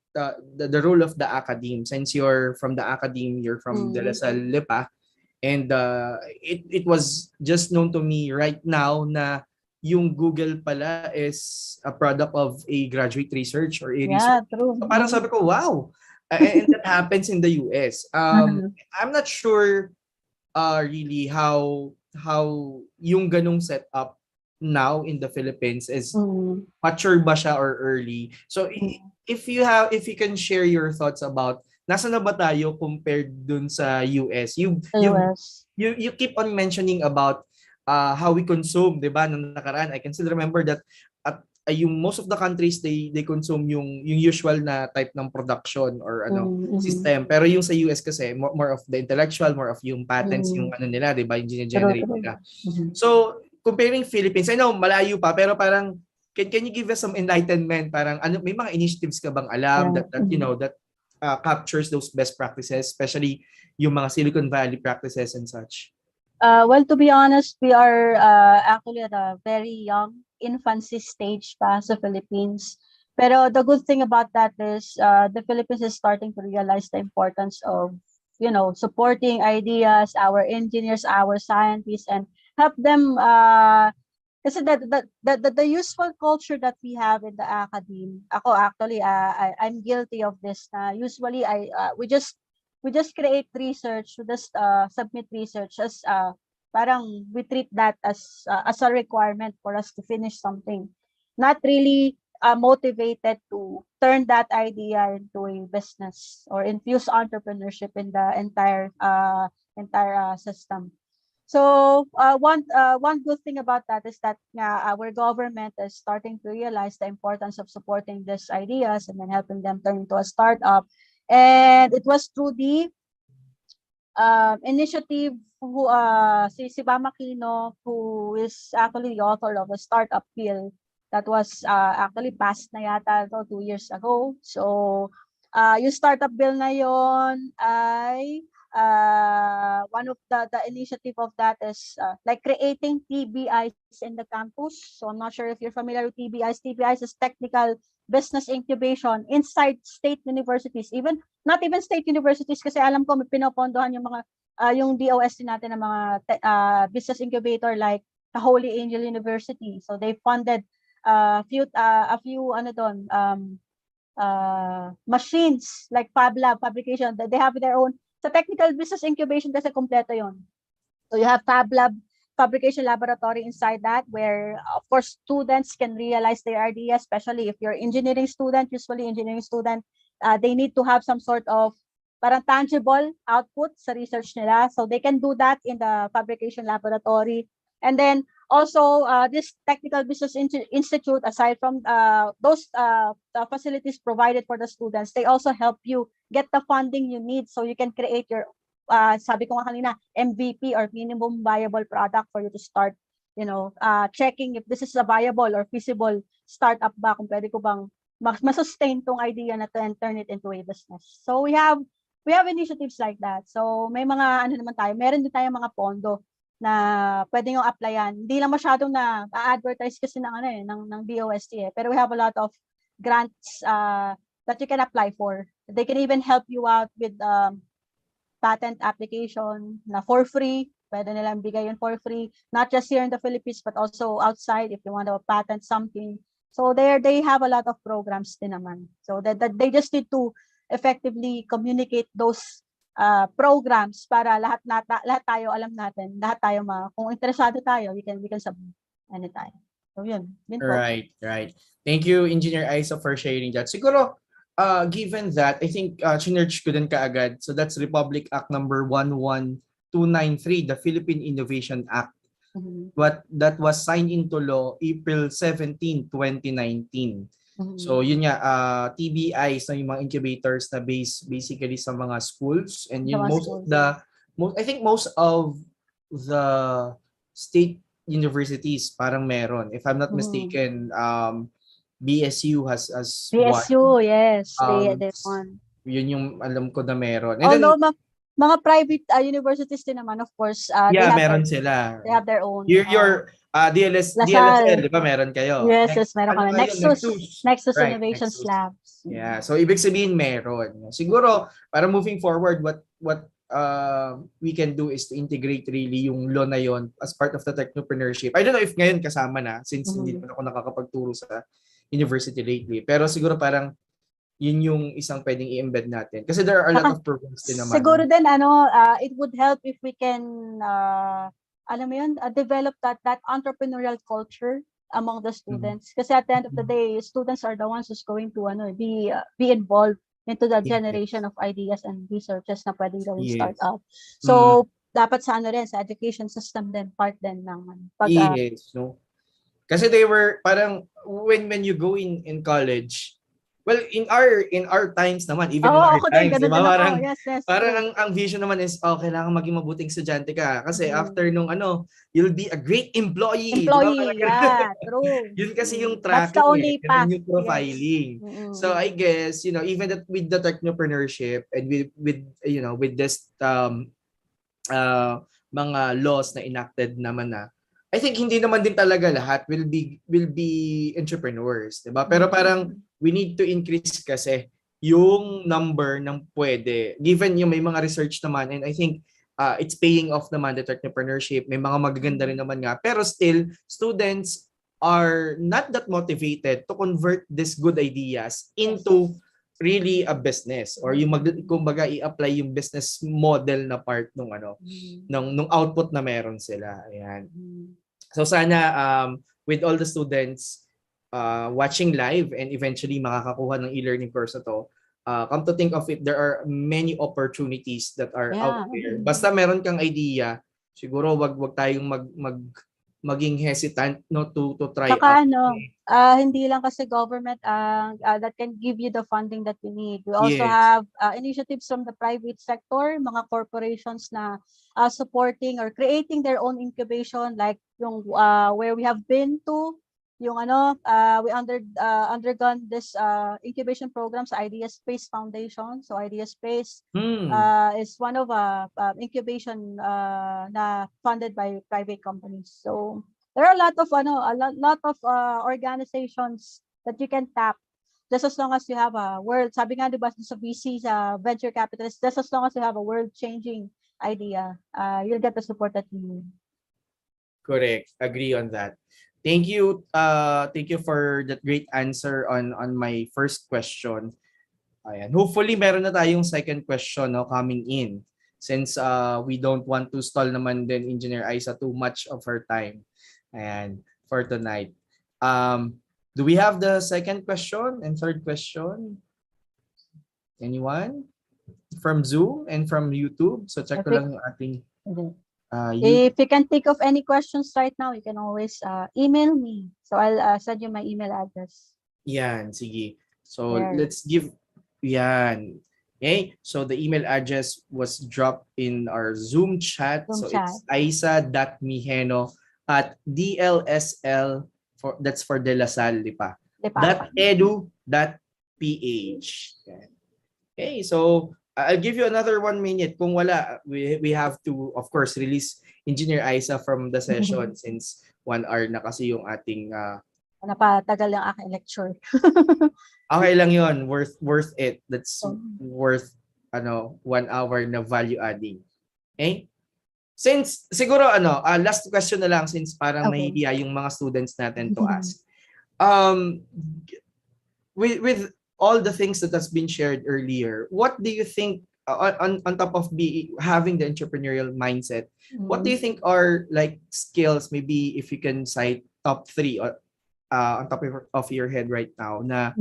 the role of the academe, since you're from the academe, you're from De La Salle Lipa, and it was just known to me right now na yung Google pala is a product of a graduate research or a Yeah, research. true. So parang sabi ko, wow. And that happens in the US. I'm not sure really how yung ganung setup now in the Philippines is mature ba siya or early. So if you can share your thoughts about nasa na ba tayo compared dun sa US. You keep on mentioning about how we consume, 'di ba? Nung nakaraan, I can still remember that at yung most of the countries they consume yung usual na type ng production or system, pero yung sa US kasi more of the intellectual, more of yung patents, yung nila, 'di ba, yung generate nila. So comparing Philippines, I know malayo pa, pero parang can you give us some enlightenment, parang may mga initiatives ka bang alam that that captures those best practices, especially yung mga Silicon Valley practices and such? Well, to be honest, we are actually at a very young infancy stage pa sa Philippines. Pero the good thing about that is the Philippines is starting to realize the importance of, supporting ideas, our engineers, our scientists, and help them. Kasi the useful culture that we have in the academe, ako actually, I'm guilty of this. Usually, we just create research, we just submit research as parang we treat that as a requirement for us to finish something, not really motivated to turn that idea into a business or infuse entrepreneurship in the entire system. So one good thing about that is that our government is starting to realize the importance of supporting these ideas and then helping them turn into a startup. And it was through the initiative who si Bam Aquino, who is actually the author of a startup bill that was actually passed na yata 2 years ago. So yung startup bill na yon ay one of the initiative of that is like creating TBIs in the campus. So I'm not sure if you're familiar with TBIs. TBIs is technical business incubation inside state universities, not even state universities, kasi alam ko may pinopondohan yung mga yung DOST natin ng mga business incubator like the Holy Angel University. So they funded a few machines like Fab Lab fabrication that they have their own. Sa technical business incubation kasi kompleto yon. So you have Fab Lab fabrication laboratory inside that, where of course students can realize their ideas, especially if you're engineering student. Usually engineering student, they need to have some sort of parang tangible output sa research nila. So they can do that in the fabrication laboratory. And then also this Technical Business Institute, aside from those facilities provided for the students, they also help you get the funding you need so you can create your sabi ko nga kanina, MVP or minimum viable product for you to start, checking if this is a viable or feasible startup ba, kung pwede ko bang ma-sustain tong idea na to and turn it into a business. So we have initiatives like that. So may mga naman tayo, meron din tayong mga pondo na pwede nyo applyan. Hindi lang masyadong na advertise kasi ng DOST pero we have a lot of grants that you can apply for. They can even help you out with patent application na for free. Pwede nilang bigay yun for free, not just here in the Philippines but also outside if you want to patent something. So they have a lot of programs din naman. So that they just need to effectively communicate those programs para lahat tayo alam natin, lahat tayo kung interesado tayo, we can submit anytime. So yun po. Right. Thank you, Engineer Aiza, for sharing that. Siguro given that, I think chinerch ko din kaagad. So that's Republic Act number 11293, the Philippine Innovation Act. that was signed into law April 17, 2019. So yun nga, TBIs na yung mga incubators na basically sa mga schools, and yun I think most of the state universities parang meron. If I'm not mistaken, BSU has BSU, yes, Um, they won. Yun yung alam ko na meron. And Although then, mga private universities din naman, of course, yeah, meron sila. they have their own. Your DLSL, di ba meron kayo? Yes, meron kami. Nexus Right, Innovation Nexus. Labs. Yeah, so ibig sabihin meron. Siguro, para moving forward, what we can do is to integrate really yung law na yon as part of the technopreneurship. I don't know if ngayon kasama na, since hindi pa ako nakakapagturo sa university lately. Pero siguro parang yun yung isang pwedeng i-embed natin. Kasi there are a lot of programs din naman. Siguro din, it would help if we can, develop that entrepreneurial culture among the students. Kasi at the end of the day, students are the ones who's going to be involved into the generation of ideas and researches na pwedeng gawing startup. So, dapat sa sa education system din, part din ng yes, no? Kasi they were parang when you go in college, well, in our times naman, even in our times, diba? Parang ang vision naman is, kailangan maging mabuting estudyante ka. Kasi after nung you'll be a great employee. Diba? Yeah, true. Yun kasi yung That's the only tracking, path. yung profiling. Yes. So I guess, even that with the technopreneurship and with this mga laws na enacted naman na, I think hindi naman din talaga lahat will be entrepreneurs, 'di ba? Pero parang we need to increase kasi yung number ng pwede. Given yung may mga research naman, and I think it's paying off naman the entrepreneurship. May mga magaganda rin naman nga, pero still students are not that motivated to convert these good ideas into really a business, or yung kumbaga i-apply yung business model na part nung nung output na meron sila. Ayan. So sana with all the students watching live and eventually makakakuha ng e-learning course na to, come to think of it, there are many opportunities that are out there. Basta meron kang idea, siguro wag tayong maging hesitant to try Saka out. hindi lang kasi government that can give you the funding that you need. We also have initiatives from the private sector, mga corporations na supporting or creating their own incubation, like yung where we have been to, yung we undergone this incubation programs, Idea Space Foundation. So Idea Space is one of incubation na funded by private companies. So there are a lot of organizations that you can tap, just as long as you have a world. Sabi nga diba sa VC, sa venture capitalists, just as long as you have a world-changing idea, you'll get the support that you need. Correct. Agree on that. Thank you for that great answer on my first question. Ayan. Hopefully meron na tayong second question coming in, since we don't want to stall naman din Engineer Aiza too much of her time. Ayan, for tonight. Do we have the second question and third question? Anyone? From Zoom and from YouTube? So check ko lang yung ating if you can think of any questions right now, you can always email me. So I'll send you my email address. Yan, sige. So let's give yan. Okay? So the email address was dropped in our Zoom chat. It's aiza.mijeno@dlsl that's for De La Salle, Lipa. .edu.ph. Okay, so I'll give you another 1 minute. Kung wala, we have to, of course, release Engineer Aiza from the session since 1 hour na kasi yung ating napatagal yung aking lecture. Okay lang yon, worth it. That's worth 1 hour na value adding. Okay? Since siguro last question na lang, since parang mahihiya yung mga students natin to ask. With all the things that has been shared earlier, what do you think on top of having the entrepreneurial mindset, what do you think are like skills, maybe if you can cite top 3 on top of your head right now na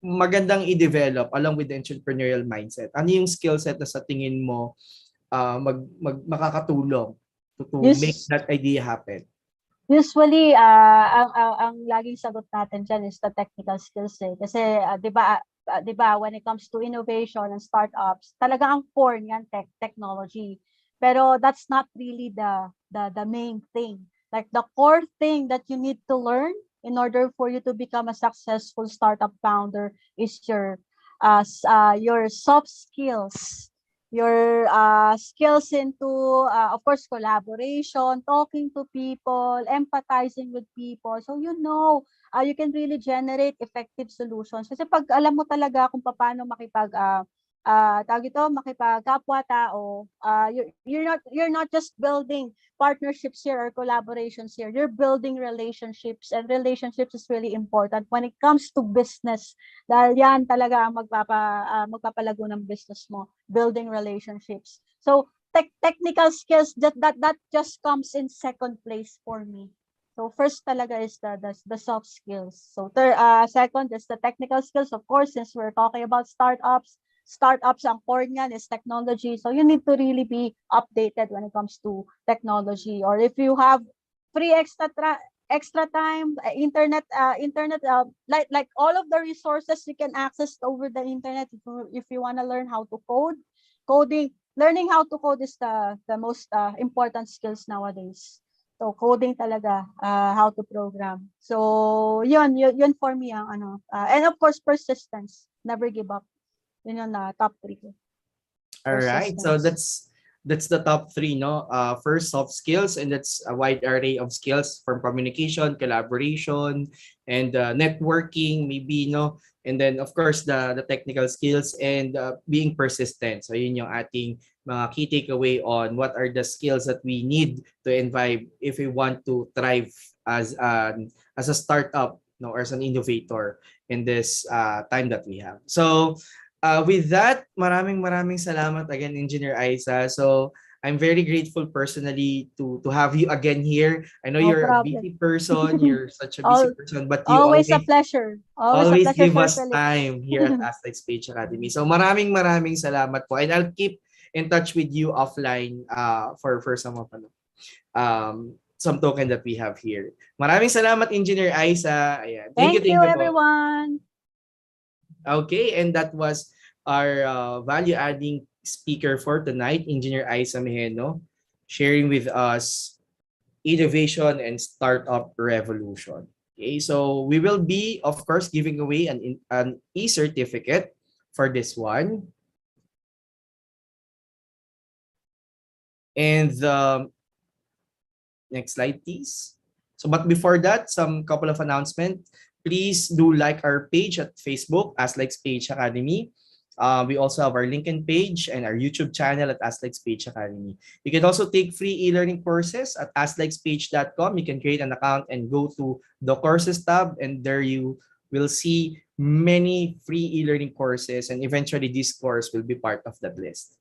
magandang i-develop along with the entrepreneurial mindset? Ano yung skill set na sa tingin mo makakatulong to make that idea happen? Usually, ang laging sagot natin dyan is the technical skills eh. Kasi, di ba, when it comes to innovation and startups, talaga ang core niyan, technology. Pero that's not really the main thing. Like the core thing that you need to learn in order for you to become a successful startup founder is your soft skills, your skills into, of course, collaboration, talking to people, empathizing with people. So, you can really generate effective solutions. Kasi pag alam mo talaga kung paano makipagkapwa-tao, you're not just building partnerships here or collaborations here. You're building relationships, and relationships is really important when it comes to business. Dahil yan talaga ang magpapalago ng business mo, building relationships. So technical skills that just comes in second place for me. So first talaga is the soft skills. So second is the technical skills. Of course, since we're talking about startups ang core niyan is technology. So you need to really be updated when it comes to technology. Or if you have free extra time, internet, like all of the resources you can access over the internet. If you want to learn how to learning how to code is the most important skills nowadays. So coding talaga, how to program. So yun for me ang and of course persistence, never give up. Yun yung top 3 ko. All right, so that's the top 3, no? First, soft skills, and that's a wide array of skills from communication, collaboration, and networking, maybe, no? And then, of course, the technical skills and being persistent. So yun yung ating mga key takeaway on what are the skills that we need to imbibe if we want to thrive as a startup, no, or as an innovator in this time that we have. So with that, maraming salamat again, Engineer Aiza. So I'm very grateful personally to have you again here. I know you're a busy person, you're such a busy person, but you always a pleasure. Always give Sir us Felix. time here at Aspect Page Academy. So maraming salamat po, and I'll keep in touch with you offline for some of some token that we have here. Maraming salamat, Engineer Aiza. Ayan. Thank you po. everyone. Okay, and that was our value-adding speaker for tonight, Engineer Aiza Mejeno, sharing with us innovation and startup revolution. Okay, so we will be, of course, giving away an e-certificate for this one. And next slide, please. So, but before that, some couple of announcements. Please do like our page at Facebook, Aspect Page Academy. We also have our LinkedIn page and our YouTube channel at Aspect Page Academy. You can also take free e-learning courses at aspectpage.com. You can create an account and go to the courses tab, and there you will see many free e-learning courses, and eventually this course will be part of that list.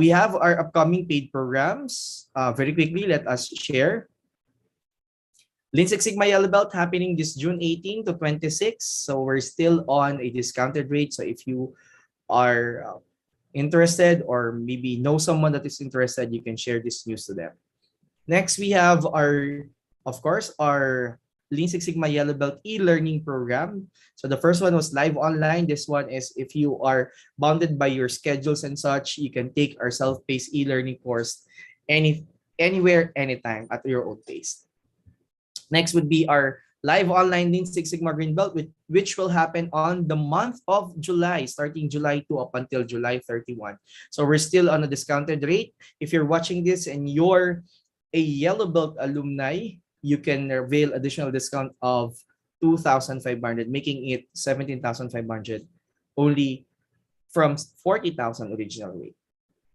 We have our upcoming paid programs. Very quickly, let us share. Lynx Six Sigma Yellow Belt happening this June 18 to 26. So we're still on a discounted rate. So if you are interested or maybe know someone that is interested, you can share this news to them. Next, we have of course, our Lean Six Sigma Yellow Belt e-learning program. So the first one was live online. This one is if you are bounded by your schedules and such, you can take our self-paced e-learning course anywhere, anytime at your own pace. Next would be our live online Lean Six Sigma Green Belt, which will happen on the month of July, starting July 2 up until July 31. So we're still on a discounted rate. If you're watching this and you're a Yellow Belt alumni, you can avail additional discount of 2,500, making it 17,500 only from 40,000 original rate.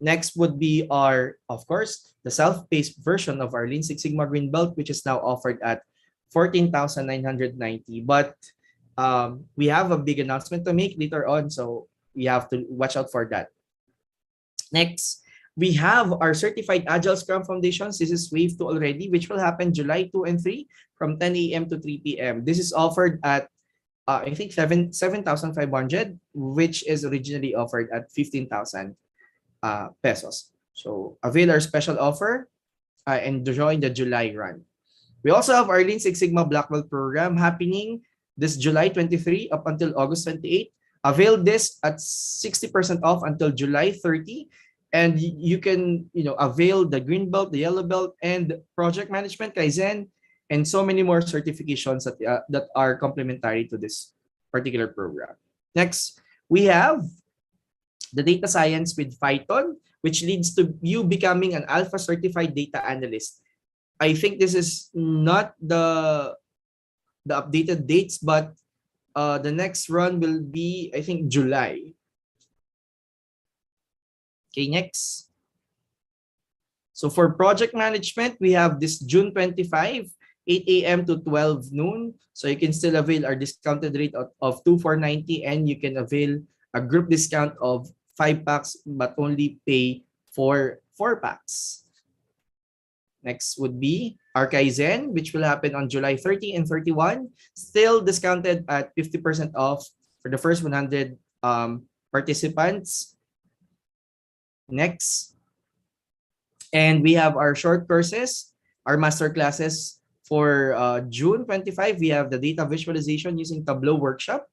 Next would be our, of course, the self-paced version of our Lean Six Sigma Green Belt, which is now offered at 14,990. But we have a big announcement to make later on, so we have to watch out for that. Next, we have our Certified Agile Scrum Foundations. This is Wave 2 already, which will happen July 2 and 3 from 10 a.m. to 3 p.m. This is offered at, I think, 7,500, which is originally offered at 15,000 pesos. So avail our special offer and join the July run. We also have our Lean Six Sigma Black Belt program happening this July 23 up until August 28. Avail this at 60% off until July 30. And you can, avail the green belt, the yellow belt, and project management, Kaizen, and so many more certifications that are complementary to this particular program. Next, we have the data science with Python, which leads to you becoming an alpha certified data analyst. I think this is not the updated dates, but the next run will be, I think, July. Okay, next. So for project management, we have this June 25, 8 a.m. to 12 noon. So you can still avail our discounted rate of 2,490, and you can avail a group discount of 5 packs, but only pay for 4 packs. Next would be our Kaizen, which will happen on July 30 and 31, still discounted at 50% off for the first 100 participants. Next. And we have our short courses, our master classes for June 25. We have the data visualization using Tableau workshop,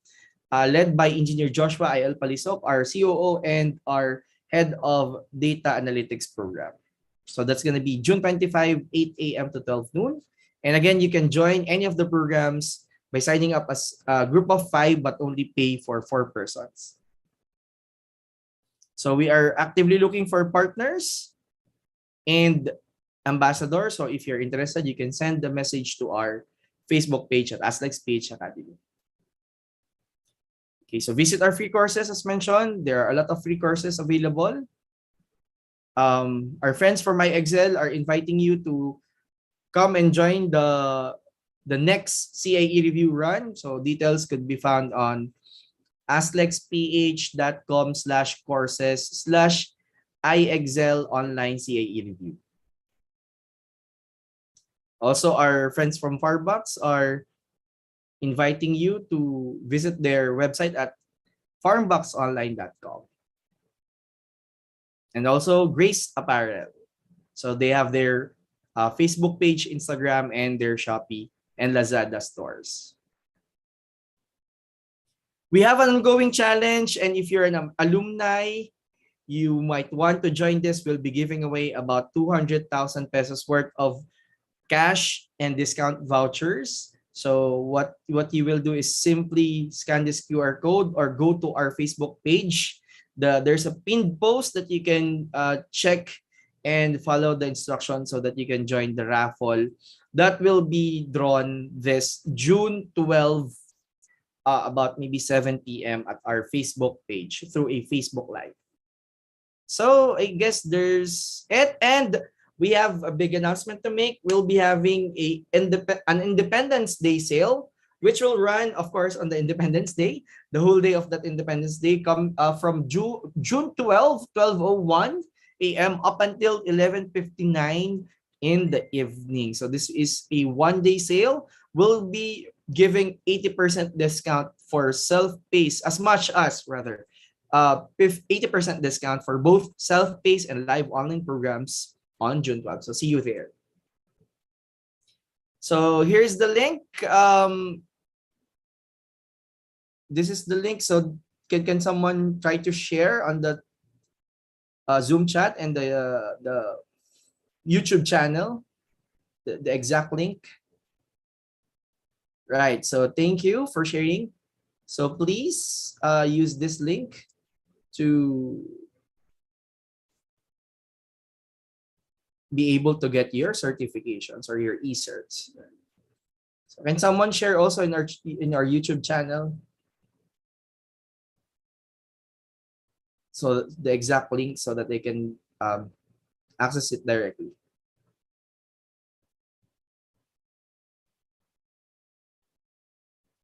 led by Engineer Joshua I.L. Palisok, our COO and our head of data analytics program. So that's going to be June 25, 8 a.m. to 12 noon. And again, you can join any of the programs by signing up as a group of 5, but only pay for 4 persons. So we are actively looking for partners and ambassadors. So if you're interested, you can send the message to our Facebook page at AslexPH Academy. Okay, so visit our free courses as mentioned. There are a lot of free courses available. Our friends from MyExcel are inviting you to come and join the next CIE review run. So details could be found on aslexph.com/courses/iExcel online CIE review. Also, our friends from Farbox are inviting you to visit their website at farmboxonline.com. And also Grace Apparel. So they have their Facebook page, Instagram, and their Shopee and Lazada stores. We have an ongoing challenge, and if you're an alumni, you might want to join this. We'll be giving away about 200,000 pesos worth of cash and discount vouchers. So what you will do is simply scan this QR code or go to our Facebook page. There's a pinned post that you can check and follow the instructions so that you can join the raffle that will be drawn this June 12 about maybe 7 p.m. at our Facebook page through a Facebook Live. So I guess there's it, and we have a big announcement to make. We'll be having an Independence Day sale, which will run, of course, on the Independence Day. The whole day of that Independence Day come from June 12, 12:01 a.m. up until 11:59 in the evening. So this is a one-day sale. We'll be giving 80% discount for self-paced, as much as rather 80% discount for both self-paced and live online programs on June 12. So see you there. So here's the link. This is the link. So can someone try to share on the Zoom chat and the YouTube channel, the exact link? Right. So thank you for sharing. So please use this link to be able to get your certifications or your e-certs. So can someone share also in our YouTube channel? So the exact link so that they can access it directly.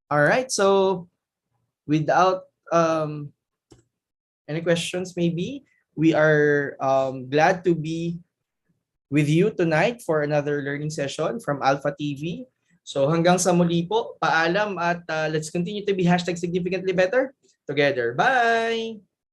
All right. So without any questions, maybe we are glad to be with you tonight for another learning session from Alpha TV. So hanggang sa muli po, paalam at let's continue to be #significantly better together. Bye!